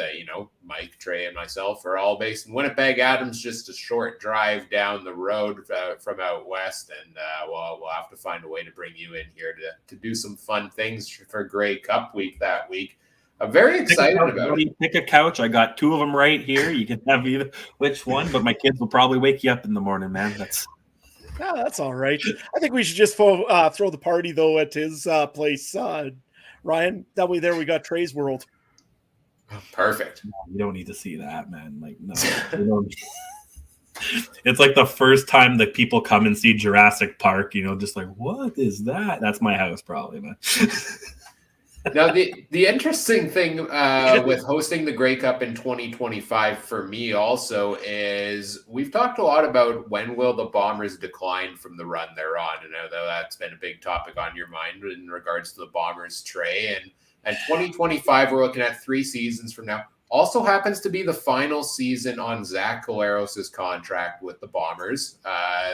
Mike, Trey, and myself are all based in Winnipeg. Adam's just a short drive down the road from out west, and we'll have to find a way to bring you in here to do some fun things for Grey Cup week that week. I'm very excited about it. Pick a couch. I got two of them right here. You can have either which one, but my kids will probably wake you up in the morning, man. That's all right. I think we should just throw the party, though, at his place, Ryan. That way there we got Trey's World. Perfect. No, you don't need to see that, man. Like, no. It's like the first time that people come and see Jurassic Park, just like, what is that? That's my house probably, man. Now, the interesting thing with hosting the Grey Cup in 2025 for me also is we've talked a lot about when will the Bombers decline from the run they're on. And I know that's been a big topic on your mind in regards to the Bombers, Trey. And 2025, we're looking at 3 seasons from now. Also happens to be the final season on Zach Collaros' contract with the Bombers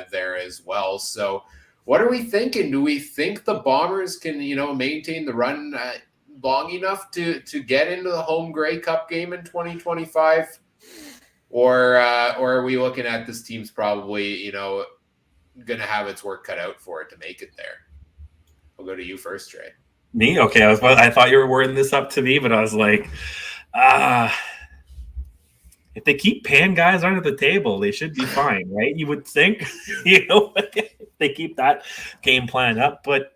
there as well. So what are we thinking? Do we think the Bombers can, maintain the run long enough to get into the home Grey Cup game in 2025? Or are we looking at this team's probably, going to have its work cut out for it to make it there? I'll go to you first, Trey. Me? Okay. I thought you were wording this up to me, but I was like, if they keep paying guys under the table, they should be fine, right? You would think, if they keep that game plan up. But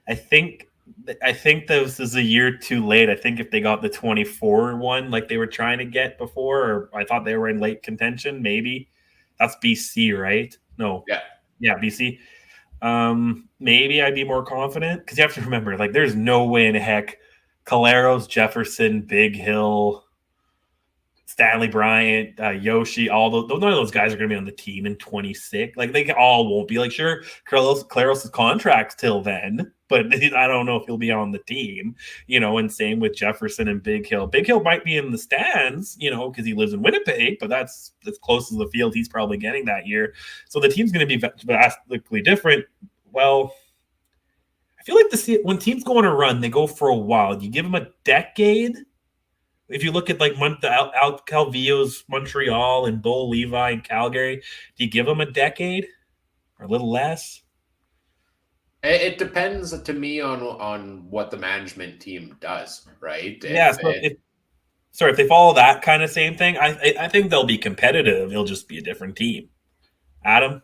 I think this is a year too late. I think if they got the 24 one like they were trying to get before, or I thought they were in late contention, maybe. That's BC, right? No. Yeah, BC. Maybe I'd be more confident because you have to remember, like, there's no way in heck Collaros, Jefferson, Big Hill, Stanley Bryant, Yoshi, all those. None of those guys are going to be on the team in 26. Like they all won't be. Like sure, Claros' contract's till then, but I don't know if he'll be on the team. And same with Jefferson and Big Hill. Big Hill might be in the stands, because he lives in Winnipeg, but that's as close to the field he's probably getting that year. So the team's going to be drastically different. Well, I feel like when teams go on a run, they go for a while. You give them a decade. If you look at like Al Calvillo's Montreal and Bo Levi and Calgary, do you give them a decade or a little less? It depends to me on what the management team does, right? Yeah. If they follow that kind of same thing, I think they'll be competitive. It'll just be a different team. Adam?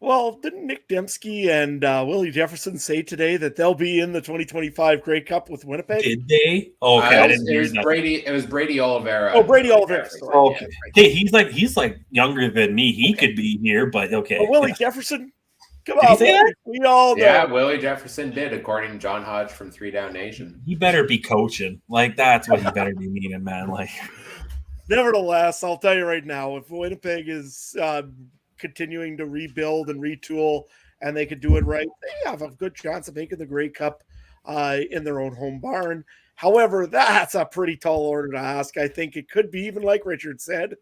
Well, didn't Nick Dembski and Willie Jefferson say today that they'll be in the 2025 Grey Cup with Winnipeg? Did they? Oh, okay. I didn't hear that. It was Brady Oliveira. Oh, Brady Oliveira. Sorry. Oh, okay. Hey, he's like younger than me. He could be here, but okay. But Willie Jefferson? Come Did on, he say that? We all know. Yeah, Willie Jefferson did, according to John Hodge from 3 Down Nation. He better be coaching. Like that's what he better be meaning, man. Like, nevertheless, I'll tell you right now, if Winnipeg is continuing to rebuild and retool, and they could do it right, they have a good chance of making the Grey Cup in their own home barn. However, that's a pretty tall order to ask. I think it could be, even like Richard said,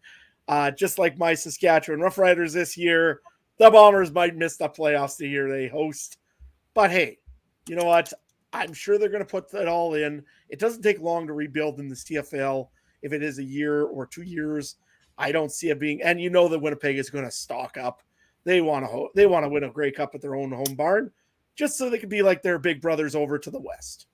just like my Saskatchewan Roughriders this year, the Bombers might miss the playoffs the year they host. But hey, you know what? I'm sure they're going to put that all in. It doesn't take long to rebuild in the CFL. If it is a year or 2 years, I don't see it being, and that Winnipeg is going to stock up. They want to win a Grey Cup at their own home barn, just so they can be like their big brothers over to the west.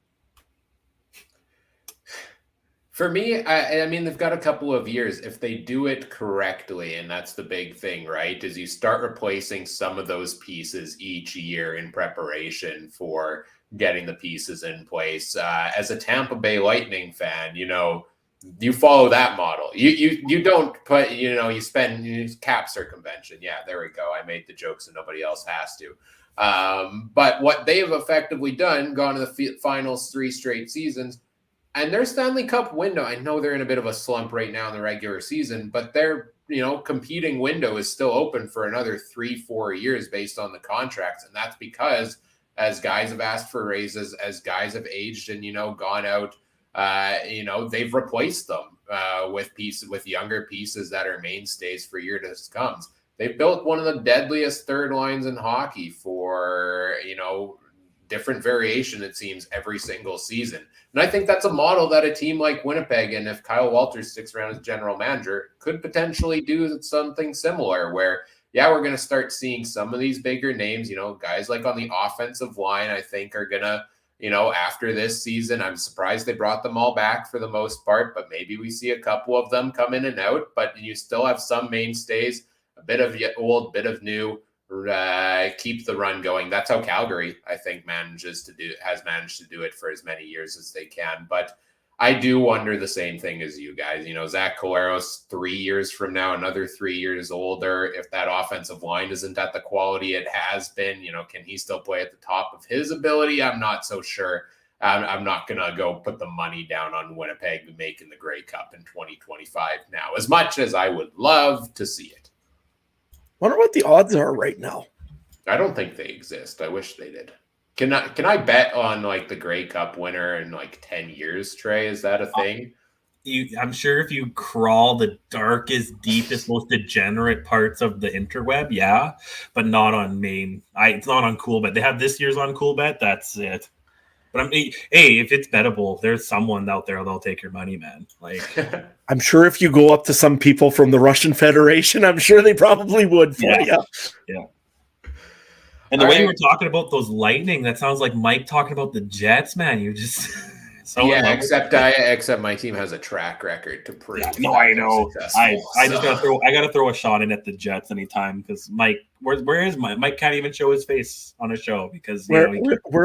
For me, I mean, they've got a couple of years if they do it correctly, and that's the big thing, right? Is you start replacing some of those pieces each year in preparation for getting the pieces in place. As a Tampa Bay Lightning fan, you follow that model. You don't put, you spend cap circumvention. Yeah, there we go. I made the joke so nobody else has to. But what they've effectively done, gone to the finals 3 straight seasons, and their Stanley Cup window, I know they're in a bit of a slump right now in the regular season, but their competing window is still open for another 3-4 years based on the contracts. And that's because as guys have asked for raises, as guys have aged and, gone out, they've replaced them with younger pieces that are mainstays for years to come. They've built one of the deadliest third lines in hockey for, different variation, it seems, every single season. And I think that's a model that a team like Winnipeg, and if Kyle Walters sticks around as general manager, could potentially do something similar where, yeah, we're going to start seeing some of these bigger names, guys like on the offensive line, I think are going to, after this season, I'm surprised they brought them all back for the most part, but maybe we see a couple of them come in and out, but you still have some mainstays, a bit of old, bit of new, keep the run going. That's how Calgary, I think, has managed to do it for as many years as they can. But I do wonder the same thing as you guys. Zach Collaros, 3 years from now, another 3 years older. If that offensive line isn't at the quality it has been, can he still play at the top of his ability? I'm not so sure. I'm not going to go put the money down on Winnipeg making the Grey Cup in 2025 now, as much as I would love to see it. Wonder what the odds are right now. I don't think they exist. I wish they did. Can I bet on like the Grey Cup winner in like 10 years, Trey? Is that a thing? I'm sure if you crawl the darkest, deepest, most degenerate parts of the interweb, yeah, but not on main. It's not on CoolBet. They have this year's on CoolBet. That's it. But hey, if it's bettable, there's someone out there that'll take your money, man. Like, I'm sure if you go up to some people from the Russian Federation, I'm sure they probably would for you. Yeah. And the way you were talking about those Lightning, that sounds like Mike talking about the Jets, man. You just except my team has a track record to prove. Yeah, no, I know. I gotta throw a shot in at the Jets anytime because Mike, where is Mike? Mike can't even show his face on a show because where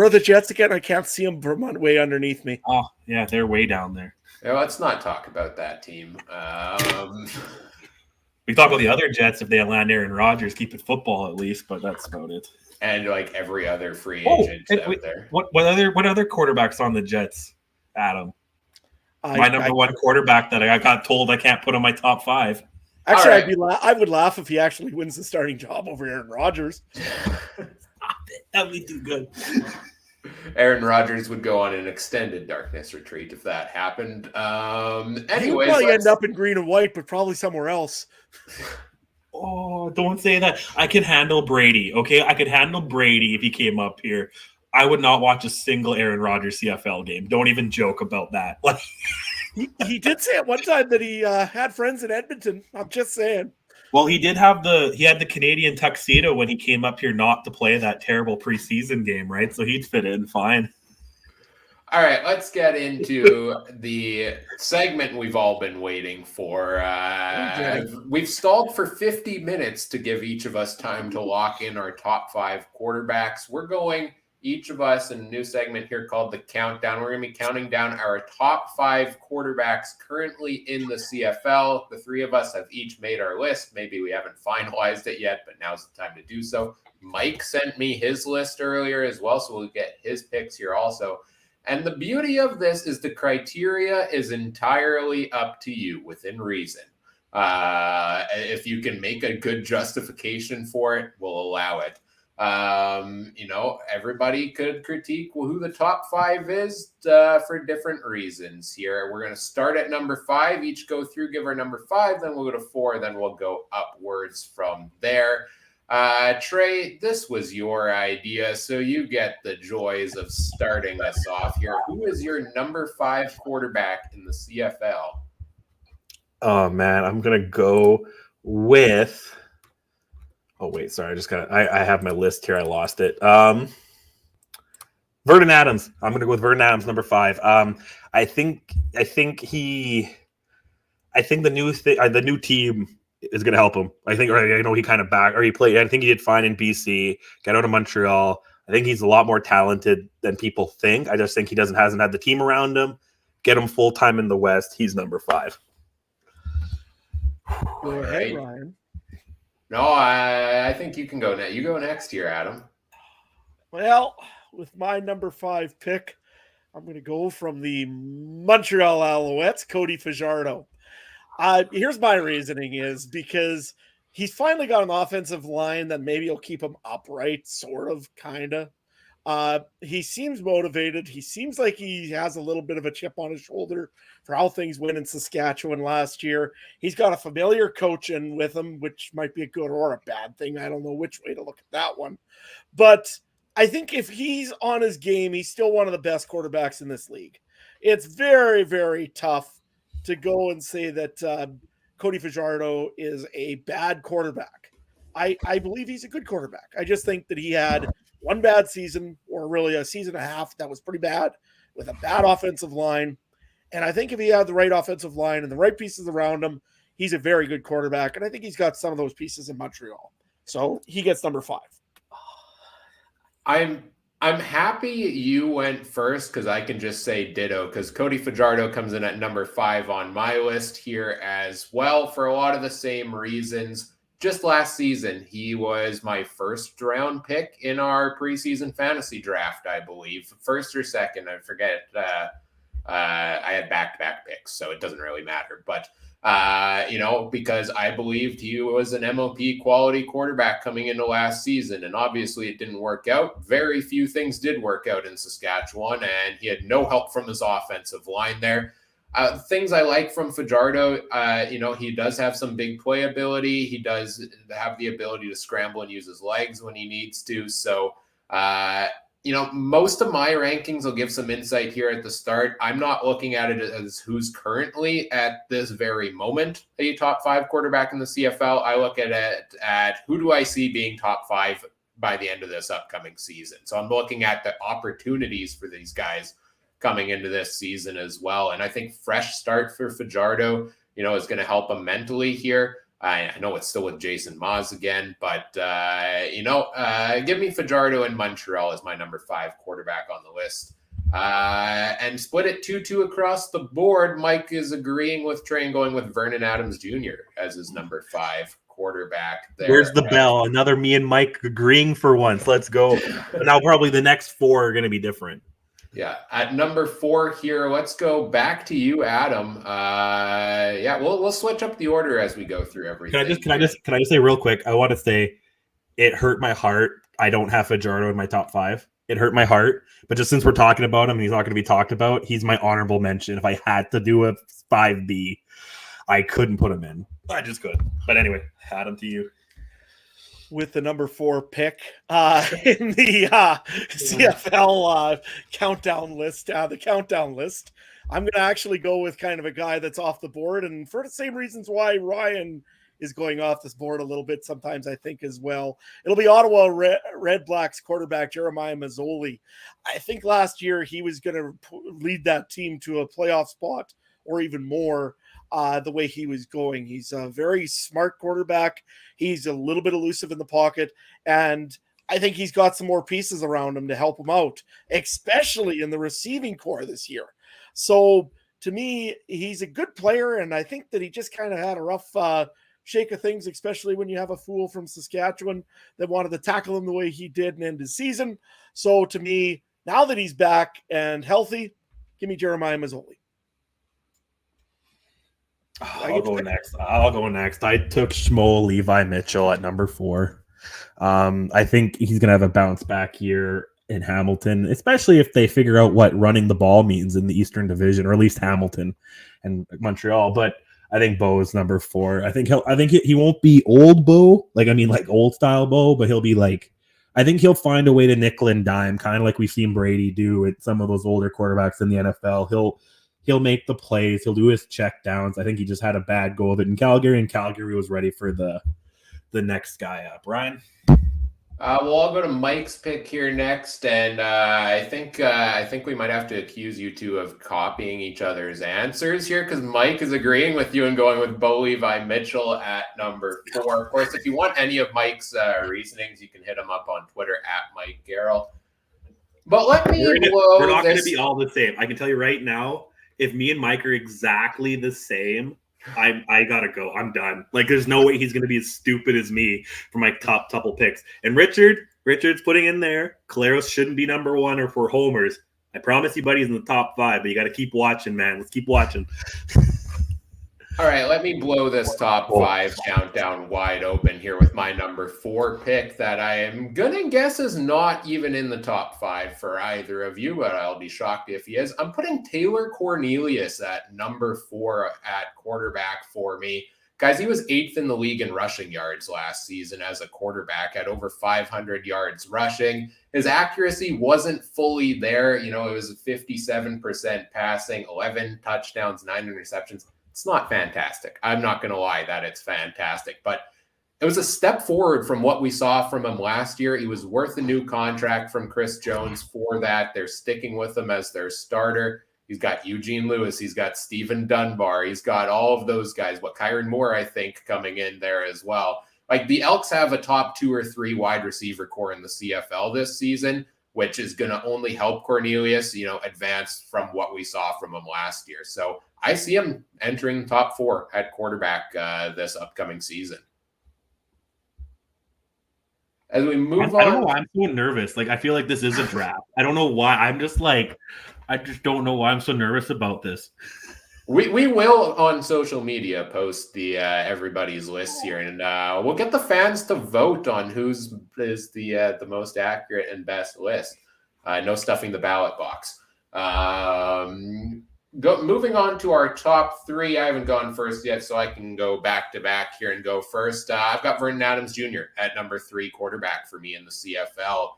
are the Jets again? I can't see them from way underneath me. Oh yeah, they're way down there. Yeah, let's not talk about that team. We talk about the other Jets if they land Aaron Rodgers, keep it football at least, but that's about it. And like every other free agent out there. What other quarterbacks on the Jets, Adam? My number one quarterback that I got told I can't put on my top 5. Actually, right. I would laugh if he actually wins the starting job over Aaron Rodgers. That would be too good. Aaron Rodgers would go on an extended darkness retreat if that happened. Anyways, he would probably end up in green and white, but probably somewhere else. Oh, don't say that. I could handle Brady, okay? I could handle Brady if he came up here. I would not watch a single Aaron Rodgers CFL game. Don't even joke about that. Like, he did say at one time that he had friends in Edmonton. I'm just saying. Well, he had the Canadian tuxedo when he came up here not to play that terrible preseason game, right? So he'd fit in fine. All right, let's get into the segment we've all been waiting for. We've stalled for 50 minutes to give each of us time to lock in our top 5 quarterbacks. We're going, each of us, in a new segment here called The Countdown. We're going to be counting down our top 5 quarterbacks currently in the CFL. The 3 of us have each made our list. Maybe we haven't finalized it yet, but now's the time to do so. Mike sent me his list earlier as well, so we'll get his picks here also. And the beauty of this is the criteria is entirely up to you within reason. If you can make a good justification for it, we'll allow it. Everybody could critique who the top 5 is for different reasons here. We're going to start at number 5, each go through, give our number 5, then we'll go to 4, then we'll go upwards from there. Trey, this was your idea, so you get the joys of starting us off here. Who is your number 5 quarterback in the CFL? Oh man, I'm gonna go with. Oh wait, sorry, I have my list here. I lost it. Vernon Adams. I'm gonna go with Vernon Adams, number 5. I think the new team is going to help him. I know he kind of he played. I think he did fine in BC. Got out of Montreal. I think he's a lot more talented than people think. I just think he hasn't had the team around him. Get him full time in the West. He's number 5. Go ahead, Ryan. No, I think you can go next. You go next here, Adam. Well, with my number 5 pick, I'm going to go from the Montreal Alouettes, Cody Fajardo. Here's my reasoning is because he's finally got an offensive line that maybe will keep him upright, sort of, kind of. He seems motivated. He seems like he has a little bit of a chip on his shoulder for how things went in Saskatchewan last year. He's got a familiar coach in with him, which might be a good or a bad thing. I don't know which way to look at that one. But I think if he's on his game, he's still one of the best quarterbacks in this league. It's very, very tough to go and say that Cody Fajardo is a bad quarterback. I believe he's a good quarterback. I just think that he had one bad season, or really a season and a half that was pretty bad, with a bad offensive line. And I think if he had the right offensive line and the right pieces around him, he's a very good quarterback. And I think he's got some of those pieces in Montreal. So he gets number 5. I'm happy you went first because I can just say ditto, because Cody Fajardo comes in at number 5 on my list here as well for a lot of the same reasons. Just last season, he was my first round pick in our preseason fantasy draft, I believe. First or second, I forget. I had back-to-back picks, so it doesn't really matter. But, because I believed he was an MOP quality quarterback coming into last season, and obviously it didn't work out. Very few things did work out in Saskatchewan, and he had no help from his offensive line there. Things I like from Fajardo, he does have some big play ability. He does have the ability to scramble and use his legs when he needs to. So, most of my rankings will give some insight here at the start. I'm not looking at it as who's currently at this very moment a top 5 quarterback in the CFL. I look at it at who do I see being top 5 by the end of this upcoming season. So I'm looking at the opportunities for these guys coming into this season as well. And I think fresh start for Fajardo, is going to help him mentally here. I know it's still with Jason Maas again, but, give me Fajardo in Montreal as my number 5 quarterback on the list. And split it 2-2 across the board. Mike is agreeing with Trey and going with Vernon Adams Jr. as his number 5 quarterback there. Where's the bell? Another me and Mike agreeing for once. Let's go. Now probably the next 4 are going to be different. Yeah, at number 4 here, let's go back to you, Adam. We'll switch up the order as we go through everything. Can I just say real quick? I want to say it hurt my heart. I don't have Fajardo in my top 5. It hurt my heart, but just since we're talking about him and he's not going to be talked about, he's my honorable mention. If I had to do a 5B, I couldn't put him in. I just could. But anyway, Adam, to you. With the number 4 pick in the CFL countdown list, I'm going to actually go with kind of a guy that's off the board, and for the same reasons why Ryan is going off this board a little bit sometimes, I think, as well. It'll be Ottawa Red Blacks quarterback Jeremiah Masoli. I think last year he was going to lead that team to a playoff spot or even more. The way he was going. He's a very smart quarterback. He's a little bit elusive in the pocket, and I think he's got some more pieces around him to help him out, especially in the receiving core this year. So to me, he's a good player, and I think that he just kind of had a rough shake of things, especially when you have a fool from Saskatchewan that wanted to tackle him the way he did and end his season. So to me, now that he's back and healthy, give me Jeremiah Masoli. I'll go next. I took Shmuel Levi Mitchell at number 4. I think he's going to have a bounce back year in Hamilton, especially if they figure out what running the ball means in the Eastern Division, or at least Hamilton and Montreal. But I think Bo is number 4. I think he won't be old Bo, like old style Bo, but he'll be like, I think he'll find a way to nickel and dime, kind of like we've seen Brady do with some of those older quarterbacks in the NFL. He'll make the plays. He'll do his check downs. I think he just had a bad go of it in Calgary, and Calgary was ready for the next guy up. Ryan? I'll go to Mike's pick here next, and I think we might have to accuse you two of copying each other's answers here, because Mike is agreeing with you and going with Bo Levi Mitchell at number 4. Of course, if you want any of Mike's reasonings, you can hit him up on Twitter at Mike Garrell. But let me blow. We're not going to be all the same. I can tell you right now, if me and Mike are exactly the same, I gotta go. I'm done. Like, there's no way he's gonna be as stupid as me for my top couple picks. And Richard's putting in there, Caleros shouldn't be number 1 or for homers. I promise you, buddy, he's in the top 5, but you gotta keep watching, man. Let's keep watching. All right, let me blow this top 5 countdown wide open here with my number 4 pick that I am going to guess is not even in the top 5 for either of you, but I'll be shocked if he is. I'm putting Taylor Cornelius at number 4 at quarterback for me. Guys, he was 8th in the league in rushing yards last season as a quarterback at over 500 yards rushing. His accuracy wasn't fully there. It was 57% passing, 11 touchdowns, 9 interceptions. It's not fantastic. I'm not going to lie that it's fantastic, but it was a step forward from what we saw from him last year. He was worth a new contract from Chris Jones for that. They're sticking with him as their starter. He's got Eugene Lewis. He's got Stephen Dunbar. He's got all of those guys. But Kyron Moore, I think, coming in there as well. Like, the Elks have a top 2 or 3 wide receiver core in the CFL this season, which is going to only help Cornelius, advance from what we saw from him last year. So I see him entering top 4 at quarterback this upcoming season. As we move on. I don't know why I'm so nervous. Like, I feel like this is a draft. I don't know why. I just don't know why I'm so nervous about this. We will on social media post the everybody's list here, and we'll get the fans to vote on whose is the most accurate and best list. No stuffing the ballot box. Moving on to our top 3. I haven't gone first yet, so I can go back to back here and go first. I've got Vernon Adams Jr. at number 3 quarterback for me in the CFL.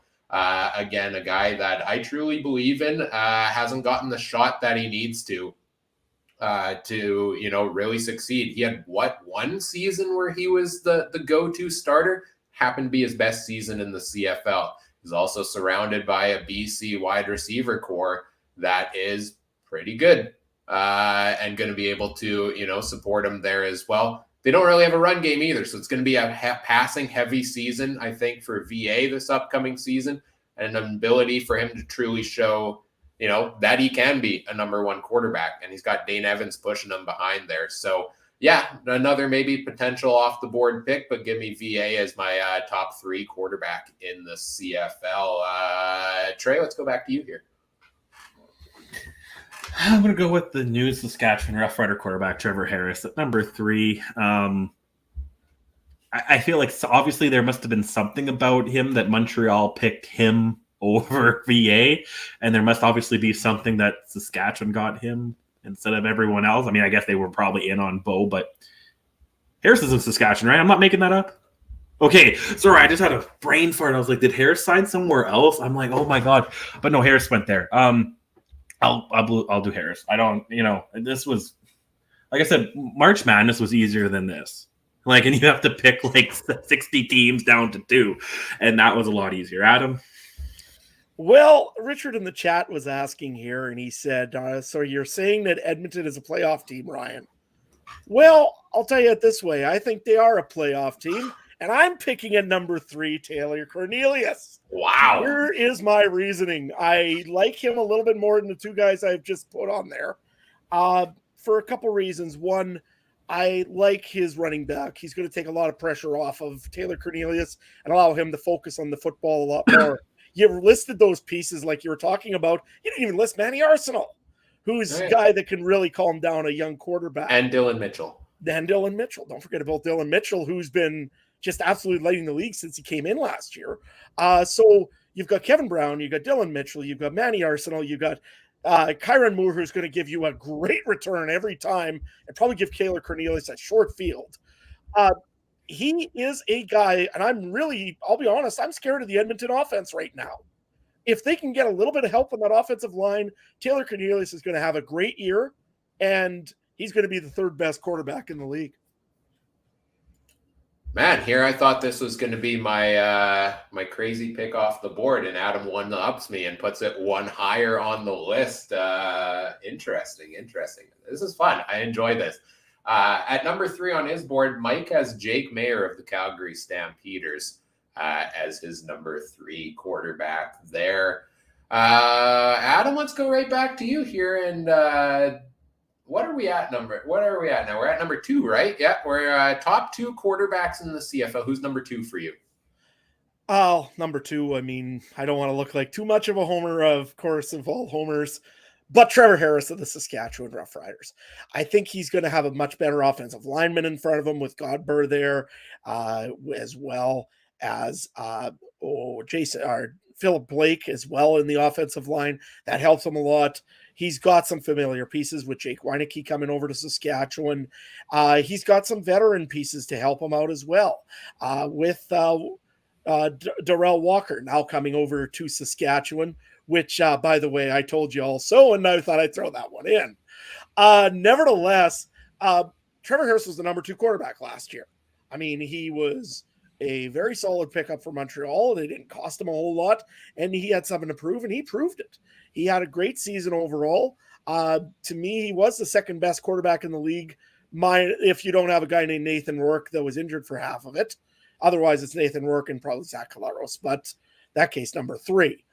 Again, a guy that I truly believe in, hasn't gotten the shot that he needs to really succeed. He had one season where he was the go-to starter, happened to be his best season in the CFL. He's also surrounded by a BC wide receiver core that is pretty good and going to be able to, support him there as well. They don't really have a run game either, so it's going to be a passing heavy season, I think, for VA this upcoming season, and an ability for him to truly show, that he can be a number 1 quarterback, and he's got Dane Evans pushing him behind there. So yeah, another maybe potential off the board pick, but give me VA as my top 3 quarterback in the CFL. Trey, let's go back to you here. I'm going to go with the new Saskatchewan Rough Rider quarterback, Trevor Harris, at number 3. I feel like obviously there must have been something about him that Montreal picked him over VA, and there must obviously be something that Saskatchewan got him instead of everyone else. I mean, I guess they were probably in on Bo, but Harris is in Saskatchewan, right? I'm not making that up. Okay, sorry, I just had a brain fart. I was like, did Harris sign somewhere else? I'm like, oh my god, but no, Harris went there. I'll do Harris. I don't, this was, like I said, March Madness was easier than this. Like, and you have to pick like 60 teams down to 2, and that was a lot easier. Adam? Well, Richard in the chat was asking here, and he said, so you're saying that Edmonton is a playoff team, Ryan? Well, I'll tell you it this way. I think they are a playoff team, and I'm picking at number 3, Taylor Cornelius. Wow. Here is my reasoning. I like him a little bit more than the 2 guys I've just put on there for a couple reasons. One, I like his running back. He's going to take a lot of pressure off of Taylor Cornelius and allow him to focus on the football a lot more. You listed those pieces like you were talking about. You didn't even list Manny Arsenal, who's a guy that can really calm down a young quarterback. And Dylan Mitchell. Don't forget about Dylan Mitchell, who's been just absolutely lighting the league since he came in last year. So you've got Kevin Brown, you've got Dylan Mitchell, you've got Manny Arsenal, you've got Kyron Moore, who's going to give you a great return every time and probably give Taylor Cornelius a short field. He is a guy, and I'll be honest, I'm scared of the Edmonton offense right now. If they can get a little bit of help on that offensive line, Taylor Cornelius is going to have a great year, and he's going to be the 3rd best quarterback in the league. Man, here I thought this was going to be my my crazy pick off the board, and Adam one-ups me and puts it one higher on the list. Interesting. This is fun. I enjoy this. At number 3 on his board, Mike has Jake Mayer of the Calgary Stampeders as his number 3 quarterback there. Adam, let's go right back to you here. And what are we at now? We're at number 2, right? Yeah, we're top 2 quarterbacks in the CFL. Who's number 2 for you? Oh, number 2. I mean, I don't want to look like too much of a homer, of course, of all homers. But Trevor Harris of the Saskatchewan Roughriders. I think he's going to have a much better offensive lineman in front of him with Godber there, as well as Philip Blake as well in the offensive line. That helps him a lot. He's got some familiar pieces with Jake Weineke coming over to Saskatchewan. He's got some veteran pieces to help him out as well, with Darrell Walker now coming over to Saskatchewan, which, by the way, I told you also, and I thought I'd throw that one in. Nevertheless, Trevor Harris was the number 2 quarterback last year. I mean, he was a very solid pickup for Montreal. They didn't cost him a whole lot, and he had something to prove, and he proved it. He had a great season overall. To me, he was the 2nd best quarterback in the league, if you don't have a guy named Nathan Rourke that was injured for half of it. Otherwise, it's Nathan Rourke and probably Zach Caleros, but that case, number 3.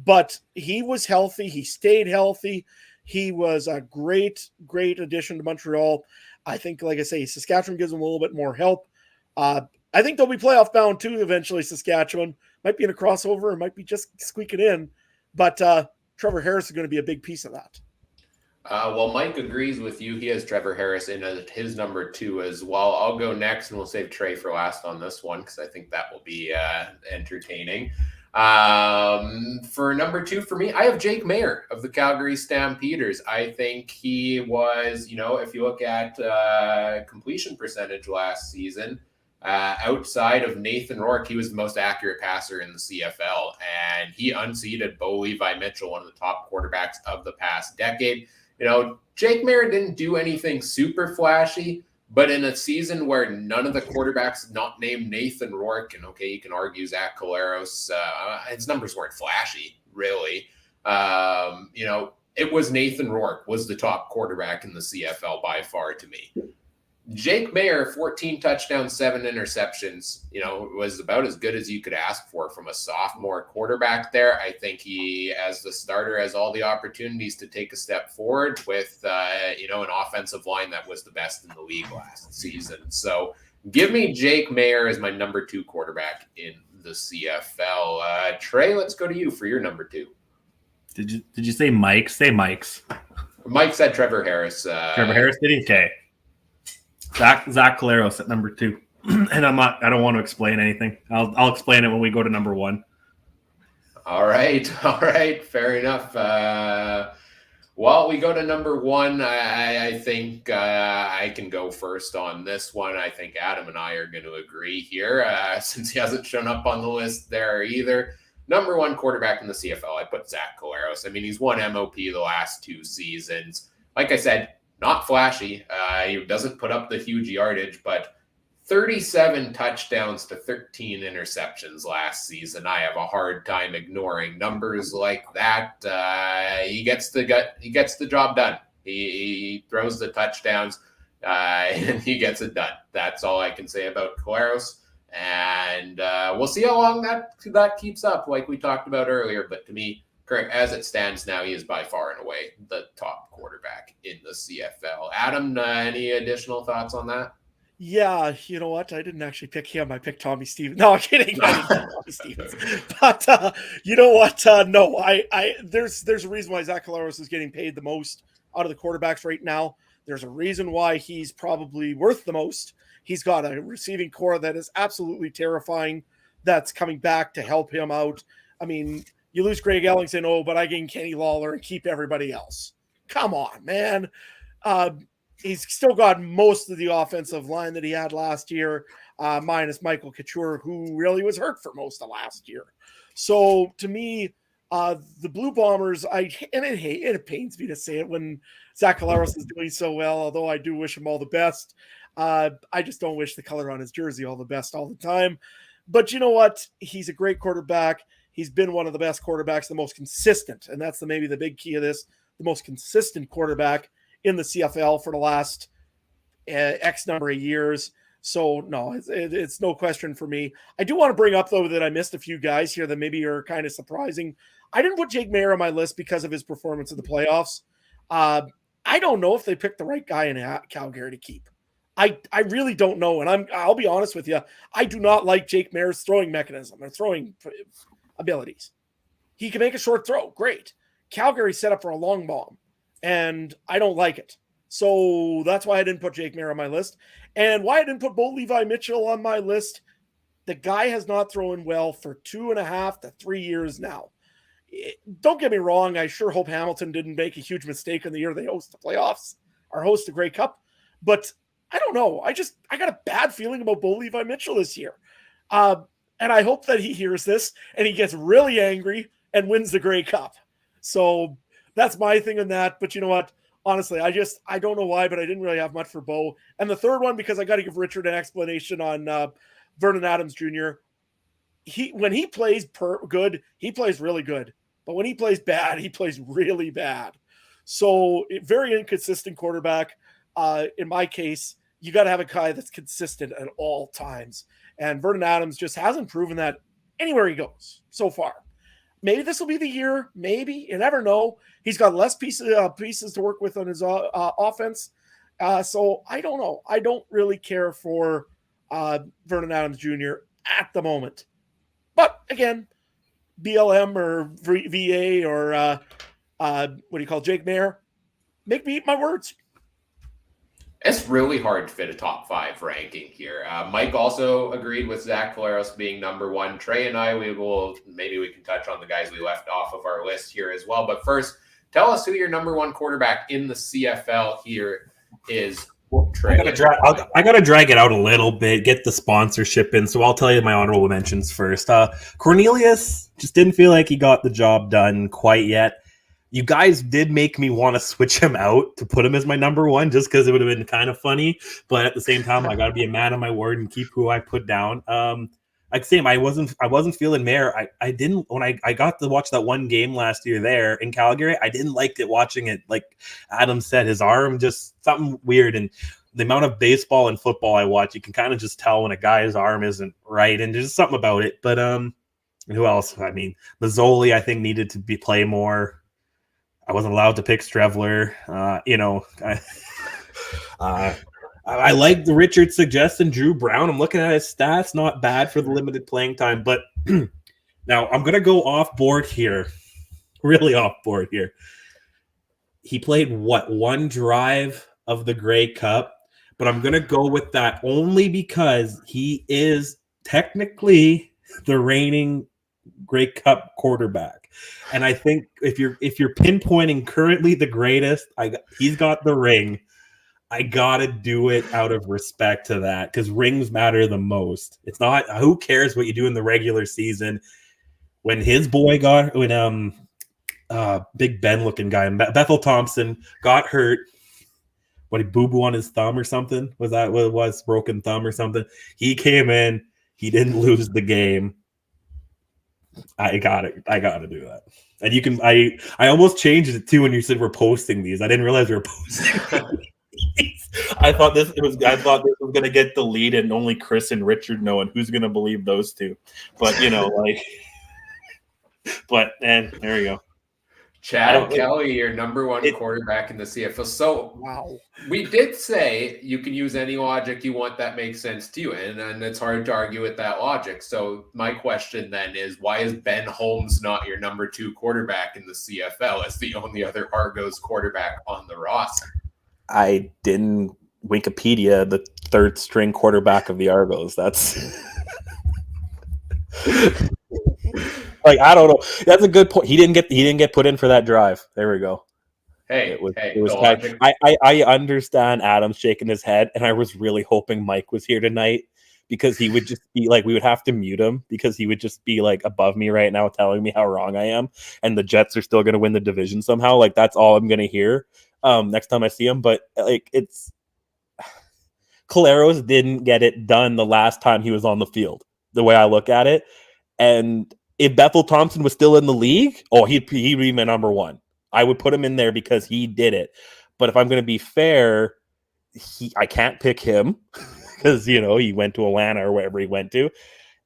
But he was healthy. He stayed healthy. He was a great addition to Montreal. I think, like I say, Saskatchewan gives him a little bit more help. I think they'll be playoff bound too eventually. Saskatchewan might be in a crossover, or might be just squeaking in. But Trevor Harris is going to be a big piece of that. Well, Mike agrees with you. He has Trevor Harris in his number 2 as well. I'll go next, and we'll save Trey for last on this one because I think that will be entertaining. For number 2 for me, I have Jake Mayer of the Calgary Stampeders. I think he was, if you look at completion percentage last season, outside of Nathan Rourke, he was the most accurate passer in the CFL, and he unseated Bo Levi Mitchell, one of the top quarterbacks of the past decade. Jake Mayer didn't do anything super flashy, but in a season where none of the quarterbacks not named Nathan Rourke, and okay, you can argue Zach Caleros, his numbers weren't flashy, really. It was Nathan Rourke was the top quarterback in the CFL by far to me. Jake Mayer, 14 touchdowns, 7 interceptions, was about as good as you could ask for from a sophomore quarterback there. I think he, as the starter, has all the opportunities to take a step forward with, an offensive line that was the best in the league last season. So give me Jake Mayer as my number 2 quarterback in the CFL. Trey, let's go to you for your number 2. Did you say Mike? Say Mike's. Mike said Trevor Harris. Trevor Harris did he? Okay. Zach Collaros at number 2. And I don't want to explain anything. I'll explain it when we go to number 1. All right. Fair enough. Well, we go to number 1. I think I can go first on this one. I think Adam and I are going to agree here since he hasn't shown up on the list there either. Number 1 quarterback in the CFL, I put Zach Collaros. I mean, he's won MOP the last 2 seasons. Like I said, not flashy. He doesn't put up the huge yardage, but 37 touchdowns to 13 interceptions last season. I have a hard time ignoring numbers like that. He gets the job done. He throws the touchdowns and he gets it done. That's all I can say about Collaros. And we'll see how long that keeps up, like we talked about earlier. But to me, as it stands now, he is by far and away the top quarterback in the CFL. Adam, any additional thoughts on that? Yeah, you know what? I didn't actually pick him. I picked Tommy Stevens. No, I'm kidding. I didn't pick Tommy Stevens. But you know what? No, there's a reason why Zach Collaros is getting paid the most out of the quarterbacks right now. There's a reason why he's probably worth the most. He's got a receiving core that is absolutely terrifying that's coming back to help him out. I mean, you lose Greg Ellingson, but I gain Kenny Lawler and keep everybody else. Come on, man. He's still got most of the offensive line that he had last year, minus Michael Couture, who really was hurt for most of last year. So to me, the Blue Bombers, it pains me to say it when Zach Collaros is doing so well, although I do wish him all the best. I just don't wish the color on his jersey all the best all the time. But you know what? He's a great quarterback. He's been one of the best quarterbacks, the most consistent, and that's maybe the big key of this, the most consistent quarterback in the CFL for the last X number of years. So no, it's no question for me. I do want to bring up though that I missed a few guys here that maybe are kind of surprising. I didn't put Jake Maier on my list because of his performance in the playoffs. I don't know if they picked the right guy in Calgary to keep. I really don't know. And I'll be honest with you. I do not like Jake Maier's throwing mechanism or throwing abilities. He can make a short throw. Great. Calgary set up for a long bomb. And I don't like it. So that's why I didn't put Jake Maier on my list. And why I didn't put Bo Levi Mitchell on my list. The guy has not thrown well for 2.5 to 3 years now. Don't get me wrong. I sure hope Hamilton didn't make a huge mistake in the year they host the playoffs or host the Grey Cup. But I don't know. I got a bad feeling about Bo Levi Mitchell this year. And I hope that he hears this and he gets really angry and wins the Grey Cup. So that's my thing on that. But you know what? Honestly, I don't know why, but I didn't really have much for Bo. And the third one, because I got to give Richard an explanation on Vernon Adams Jr. When he plays good, he plays really good. But when he plays bad, he plays really bad. So very inconsistent quarterback. In my case, you got to have a guy that's consistent at all times. And Vernon Adams just hasn't proven that anywhere he goes so far. Maybe this will be the year. Maybe. You never know. He's got less pieces to work with on his offense. So I don't know. I don't really care for Vernon Adams Jr. at the moment. But again, BLM or VA or what do you call Jake Maier? Make me eat my words. It's really hard to fit a top 5 ranking here. Mike also agreed with Zach Collaros being number 1. Trey and I, maybe we can touch on the guys we left off of our list here as well. But first, tell us who your number 1 quarterback in the CFL here is. Trey. I gotta drag it out a little bit, get the sponsorship in. So I'll tell you my honorable mentions first. Cornelius just didn't feel like he got the job done quite yet. You guys did make me want to switch him out to put him as my number 1 just because it would have been kind of funny. But at the same time, I got to be a man of my word and keep who I put down. Like Sam, I wasn't feeling Maier. I didn't when I got to watch that one game last year there in Calgary. I didn't like it watching it. Like Adam said, his arm just something weird. And the amount of baseball and football I watch, you can kind of just tell when a guy's arm isn't right. And there's something about it. But who else? I mean, Mazzoli, I think needed to play more. I wasn't allowed to pick Strevler. I like the Richard suggestion. Drew Brown, I'm looking at his stats. Not bad for the limited playing time. But now I'm going to go off board here. Really off board here. he played one drive of the Grey Cup, but I'm going to go with that only because he is technically the reigning Grey Cup quarterback. And I think if you're pinpointing currently the greatest, he's got the ring. I gotta do it out of respect to that because rings matter the most. It's not who cares what you do in the regular season. When his boy Big Ben looking guy, Bethel Thompson, got hurt. What, he boo-boo on his thumb or something? Was that what it was? Broken thumb or something? He came in. He didn't lose the game. I got to do that. And you can. I almost changed it too when you said we're posting these. I didn't realize we were posting. I thought this was going to get deleted, and only Chris and Richard know, and who's going to believe those two? But and there you go. Chad Kelly, your number one quarterback in the CFL. So Wow. We did say you can use any logic you want that makes sense to you, and it's hard to argue with that logic. So my question then is, why is Ben Holmes not your number 2 quarterback in the CFL as the only other Argos quarterback on the roster? I didn't Wikipedia the 3rd string quarterback of the Argos. That's I don't know. That's a good point. He didn't get put in for that drive. There we go. It was I understand Adam shaking his head, and I was really hoping Mike was here tonight because he would just be we would have to mute him because he would just be above me right now telling me how wrong I am, and the Jets are still going to win the division somehow. That's all I'm going to hear next time I see him. But it's Caleros didn't get it done the last time he was on the field, the way I look at it. And if Bethel Thompson was still in the league, he'd be my number 1. I would put him in there because he did it. But if I'm going to be fair, I can't pick him because, he went to Atlanta or wherever he went to.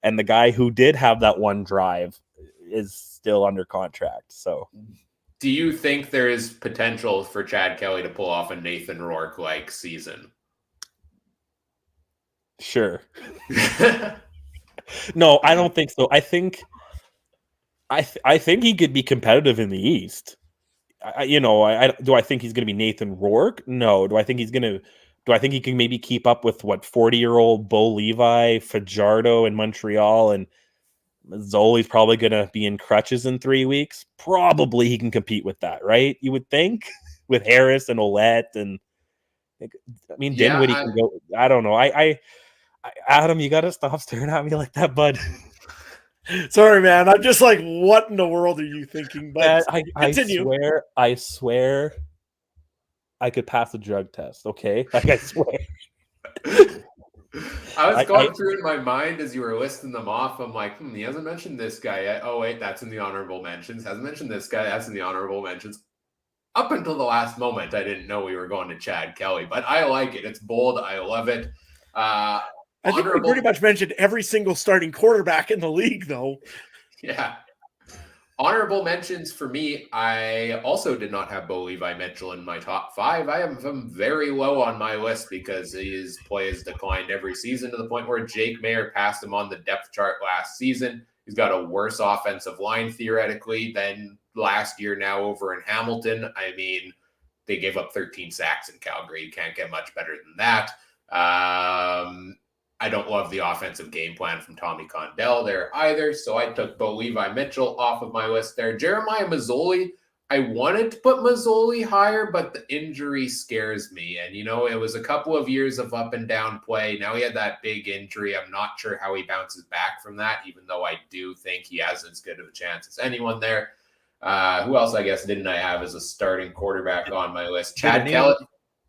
And the guy who did have that one drive is still under contract. So do you think there is potential for Chad Kelly to pull off a Nathan Rourke-like season? Sure. No, I don't think so. I think he could be competitive in the East. Do I think he's going to be Nathan Rourke? No. Do I think he can maybe keep up with 40-year-old Bo Levi, Fajardo in Montreal, and Zoli's probably going to be in crutches in 3 weeks? Probably he can compete with that, right? You would think with Harris and Ouellette and Dinwiddie can go. I don't know. Adam, you got to stop staring at me like that, bud. Sorry, man. I'm just what in the world are you thinking? But continue. I swear I could pass a drug test, okay? I swear. I was going through in my mind as you were listing them off. I'm like, he hasn't mentioned this guy yet. Oh, wait, that's in the honorable mentions. Hasn't mentioned this guy. That's in the honorable mentions. Up until the last moment, I didn't know we were going to Chad Kelly, but I like it. It's bold. I love it. I think we pretty much mentioned every single starting quarterback in the league, though. Yeah. Honorable mentions for me. I also did not have Bo Levi Mitchell in my top 5. I have him very low on my list because his play has declined every season to the point where Jake Mayer passed him on the depth chart last season. He's got a worse offensive line theoretically than last year now over in Hamilton. They gave up 13 sacks in Calgary. You can't get much better than that. I don't love the offensive game plan from Tommy Condell there either, so I took Bo Levi Mitchell off of my list there. Jeremiah Mazzoli, I wanted to put Mazzoli higher, but the injury scares me. And, it was a couple of years of up and down play. Now he had that big injury. I'm not sure how he bounces back from that, even though I do think he has as good of a chance as anyone there. Who else, I guess, didn't I have as a starting quarterback on my list? Chad Kelly.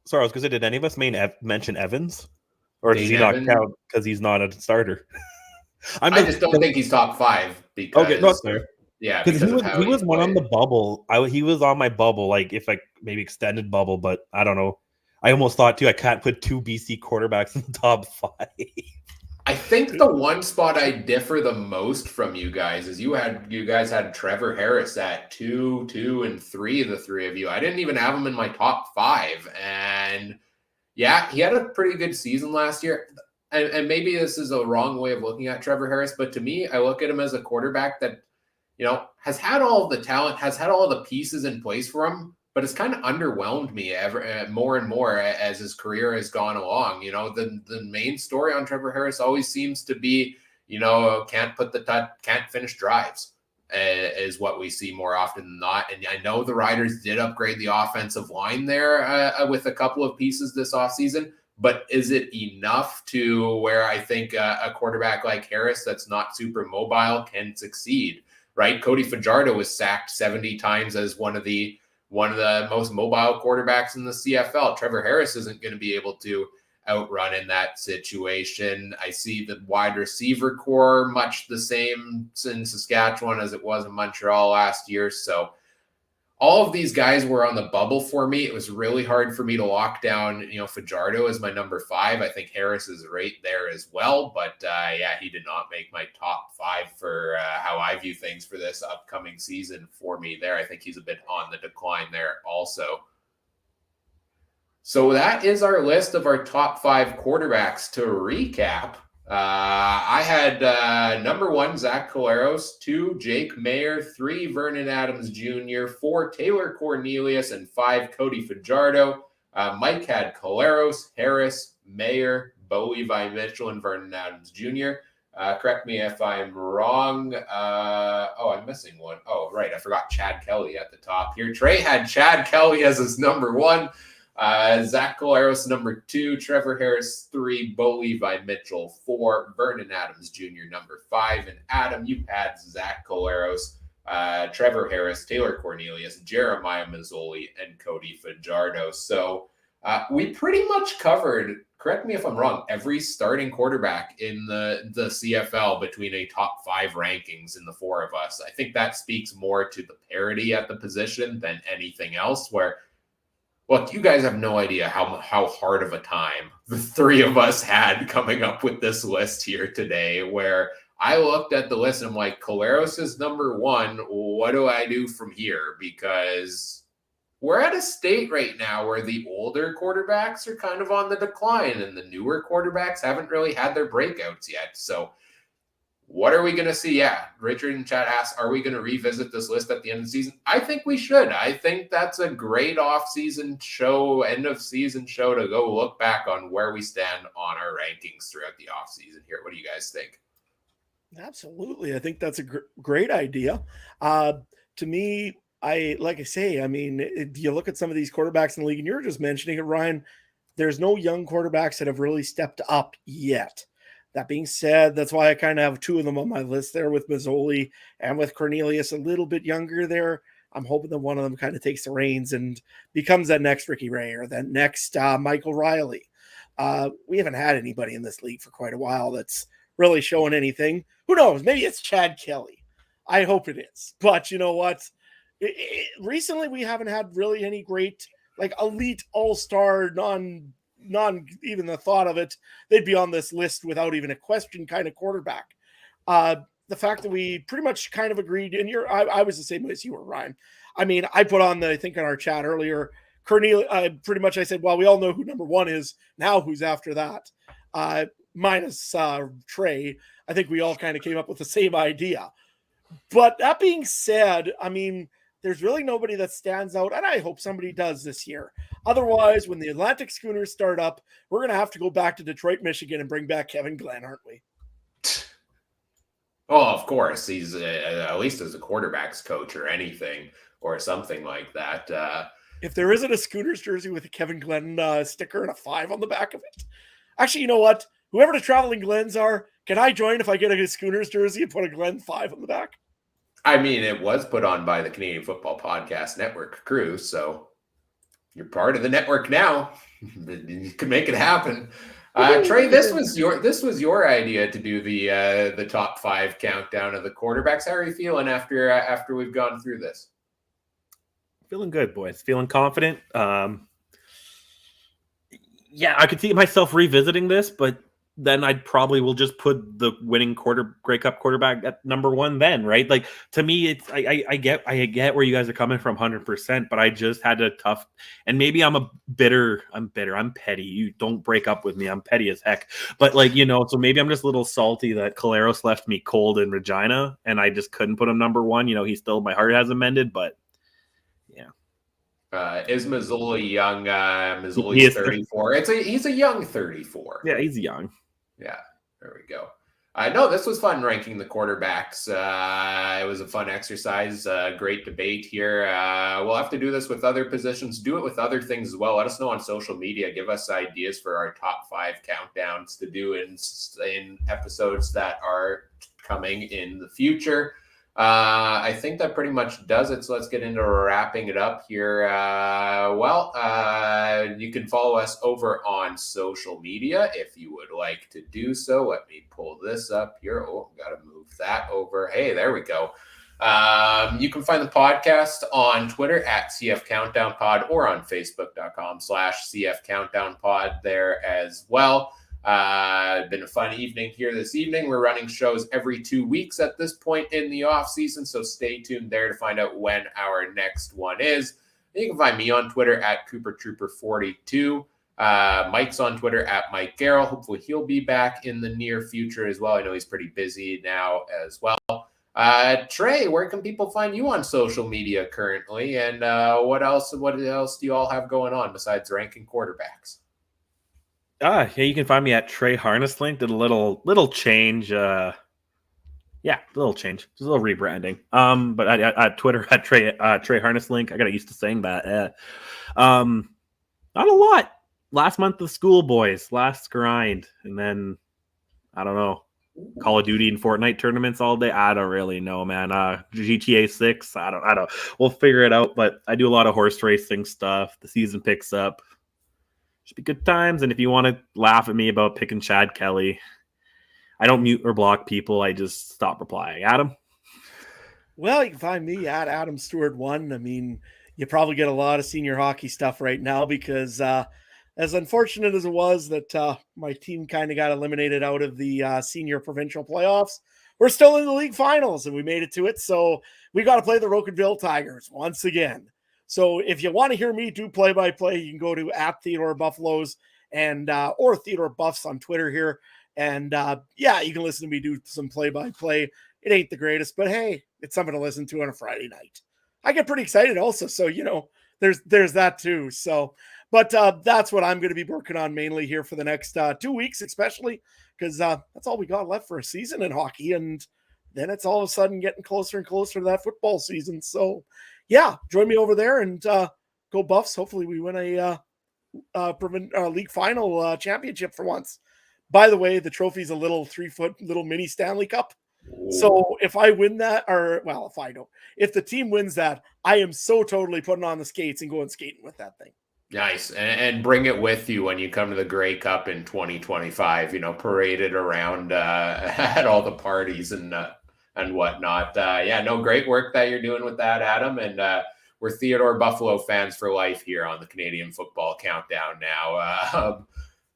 Sorry, I was going to say, did any of us mention Evans? Or does he Evans? not count because he's not a starter? I just don't think he's top 5 because that's fair. Yeah, because he was one on the bubble. He was on my bubble, maybe extended bubble, but I don't know. I almost thought too I can't put 2 BC quarterbacks in the top 5. I think the one spot I differ the most from you guys is you guys had Trevor Harris at 2, 2, and 3. The 3 of you. I didn't even have him in my top 5, and yeah, he had a pretty good season last year. And maybe this is a wrong way of looking at Trevor Harris, but to me, I look at him as a quarterback that, has had all the talent, has had all the pieces in place for him, but it's kind of underwhelmed me more and more as his career has gone along. You know, the main story on Trevor Harris always seems to be, you know, can't finish drives is what we see more often than not. And I know the Riders did upgrade the offensive line there with a couple of pieces this offseason, but is it enough to where I think a quarterback like Harris that's not super mobile can succeed, right? Cody Fajardo was sacked 70 times as one of the most mobile quarterbacks in the CFL. Trevor Harris isn't going to be able to outrun in that situation. I see the wide receiver core much the same in Saskatchewan as it was in Montreal last year. So all of these guys were on the bubble for me. It was really hard for me to lock down, you know, Fajardo as my number 5. I think Harris is right there as well. But yeah, he did not make my top 5 for how I view things for this upcoming season for me there. I think he's a bit on the decline there also. So that is our list of our top 5 quarterbacks. To recap, I had number 1, Zach Collaros, 2, Jake Mayer, 3, Vernon Adams Jr., 4, Taylor Cornelius, and 5, Cody Fajardo. Mike had Collaros, Harris, Mayer, Bo Levi Mitchell, and Vernon Adams Jr. Correct me if I'm wrong. I'm missing one. Oh, right. I forgot Chad Kelly at the top here. Trey had Chad Kelly as his number 1. Zach Collaros, number 2, Trevor Harris, 3, Bo Levi Mitchell, 4, Vernon Adams Jr., number 5, and Adam, you had Zach Collaros, Trevor Harris, Taylor Cornelius, Jeremiah Mazzoli, and Cody Fajardo. So we pretty much covered, correct me if I'm wrong, every starting quarterback in the CFL between a top 5 rankings in the 4 of us. I think that speaks more to the parity at the position than anything else, where look, you guys have no idea how hard of a time the 3 of us had coming up with this list here today, where I looked at the list and I'm like, Collaros is number 1. What do I do from here? Because we're at a state right now where the older quarterbacks are kind of on the decline and the newer quarterbacks haven't really had their breakouts yet. So what are we going to see? Yeah, Richard in chat asks, are we going to revisit this list at the end of the season? I think we should. I think that's a great off-season show, end-of-season show to go look back on where we stand on our rankings throughout the off-season here. What do you guys think? Absolutely. I think that's a great idea. To me, you look at some of these quarterbacks in the league, and you're just mentioning it, Ryan, there's no young quarterbacks that have really stepped up yet. That being said, that's why I kind of have 2 of them on my list there with Mazzoli and with Cornelius, a little bit younger there. I'm hoping that one of them kind of takes the reins and becomes that next Ricky Ray or that next Michael Riley. We haven't had anybody in this league for quite a while that's really showing anything. Who knows? Maybe it's Chad Kelly. I hope it is. But you know what? Recently, we haven't had really any great, like, elite all-star, non even the thought of it, they'd be on this list without even a question kind of quarterback. The fact that we pretty much kind of agreed, and I was the same way as you were, Ryan. I mean, I put on I think in our chat earlier, Cornelius, pretty much I said, well, we all know who number 1 is. Now who's after that? Minus Trey. I think we all kind of came up with the same idea. But that being said, I mean, there's really nobody that stands out, and I hope somebody does this year. Otherwise, when the Atlantic Schooners start up, we're going to have to go back to Detroit, Michigan, and bring back Kevin Glenn, aren't we? Oh, of course. He's at least as a quarterback's coach or anything or something like that. If there isn't a Schooners jersey with a Kevin Glenn sticker and a 5 on the back of it. Actually, you know what? Whoever the traveling Glens are, can I join if I get a Schooners jersey and put a Glenn 5 on the back? I mean, it was put on by the Canadian Football Podcast Network crew, so you're part of the network now. You can make it happen. Trey, this was your idea to do the top 5 countdown of the quarterbacks. How are you feeling after we've gone through this? Feeling good, boys. Feeling confident. Yeah, I could see myself revisiting this, but then I'd probably will just put the winning Grey Cup quarterback at number 1 then, right? Like, to me, it's I get where you guys are coming from 100%, but I just had a tough, and maybe I'm bitter, I'm petty. You don't break up with me. I'm petty as heck. But like, so maybe I'm just a little salty that Collaros left me cold in Regina and I just couldn't put him number 1. He's still, my heart hasn't mended, but yeah. Is Missoula young? He Missoula's is 34. He's a young 34. Yeah, he's young. Yeah, there we go. No, this was fun ranking the quarterbacks. It was a fun exercise. Great debate here. We'll have to do this with other positions. Do it with other things as well. Let us know on social media. Give us ideas for our top 5 countdowns to do in episodes that are coming in the future. I think that pretty much does it. So let's get into wrapping it up here. You can follow us over on social media if you would like to do so. Let me pull this up here. Oh, got to move that over. Hey, there we go. You can find the podcast on Twitter at CF Countdown Pod or on Facebook.com/CF Countdown Pod there as well. Been a fun evening here this evening. We're running shows every 2 weeks at this point in the off season, so stay tuned there to find out when our next one is. And you can find me on Twitter at CooperTrooper42. Mike's on Twitter at Mike Garrell. Hopefully he'll be back in the near future as well. I know he's pretty busy now as well. Trey, where can people find you on social media currently? And what else do you all have going on besides ranking quarterbacks? Yeah, you can find me at Trey Harnesslink. Did a little change. Little change. Just a little rebranding. But at Twitter at Trey Harnesslink. I got used to saying that. Not a lot. Last month of schoolboys, last grind, and then I don't know. Call of Duty and Fortnite tournaments all day. I don't really know, man. GTA 6. I don't. We'll figure it out. But I do a lot of horse racing stuff. The season picks up. Should be good times. And if you want to laugh at me about picking Chad Kelly, I don't mute or block people. I just stop replying. Adam? Well, you can find me at Adam Stewart 1. I mean, you probably get a lot of senior hockey stuff right now because as unfortunate as it was that my team kind of got eliminated out of the senior provincial playoffs, we're still in the league finals and we made it to it. So we got to play the Rocanville Tigers once again. So if you want to hear me do play-by-play, you can go to at Theodore Buffaloes and or Theodore Buffs on Twitter here. And you can listen to me do some play-by-play. It ain't the greatest, but hey, it's something to listen to on a Friday night. I get pretty excited also. So, there's that too. So, but that's what I'm going to be working on mainly here for the next 2 weeks, especially because that's all we got left for a season in hockey. And then it's all of a sudden getting closer and closer to that football season. So, yeah, join me over there and go Buffs. Hopefully we win a league final championship for once. By the way, the trophy's a little 3-foot little mini Stanley Cup. So if I win that, if the team wins that, I am so totally putting on the skates and going skating with that thing. Nice. And bring it with you when you come to the Grey Cup in 2025, parade it around at all the parties and whatnot. Great work that you're doing with that, Adam. And we're Theodore Buffalo fans for life here on the Canadian Football Countdown now.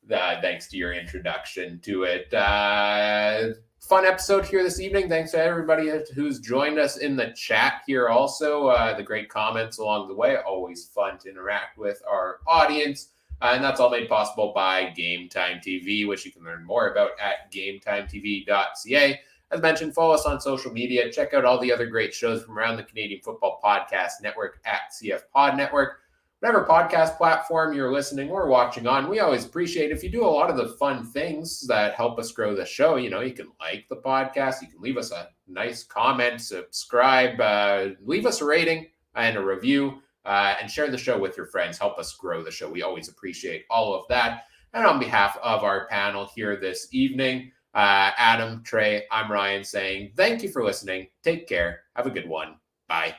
Thanks to your introduction to it. Fun episode here this evening. Thanks to everybody who's joined us in the chat here also. The great comments along the way. Always fun to interact with our audience. And that's all made possible by Game Time TV, which you can learn more about at GameTimeTV.ca. As mentioned, follow us on social media. Check out all the other great shows from around the Canadian Football Podcast Network at CF Pod Network. Whatever podcast platform you're listening or watching on, we always appreciate if you do a lot of the fun things that help us grow the show. You can like the podcast. You can leave us a nice comment, subscribe, leave us a rating and a review, and share the show with your friends. Help us grow the show. We always appreciate all of that. And on behalf of our panel here this evening, Adam, Trey, I'm Ryan saying thank you for listening. Take care. Have a good one. Bye.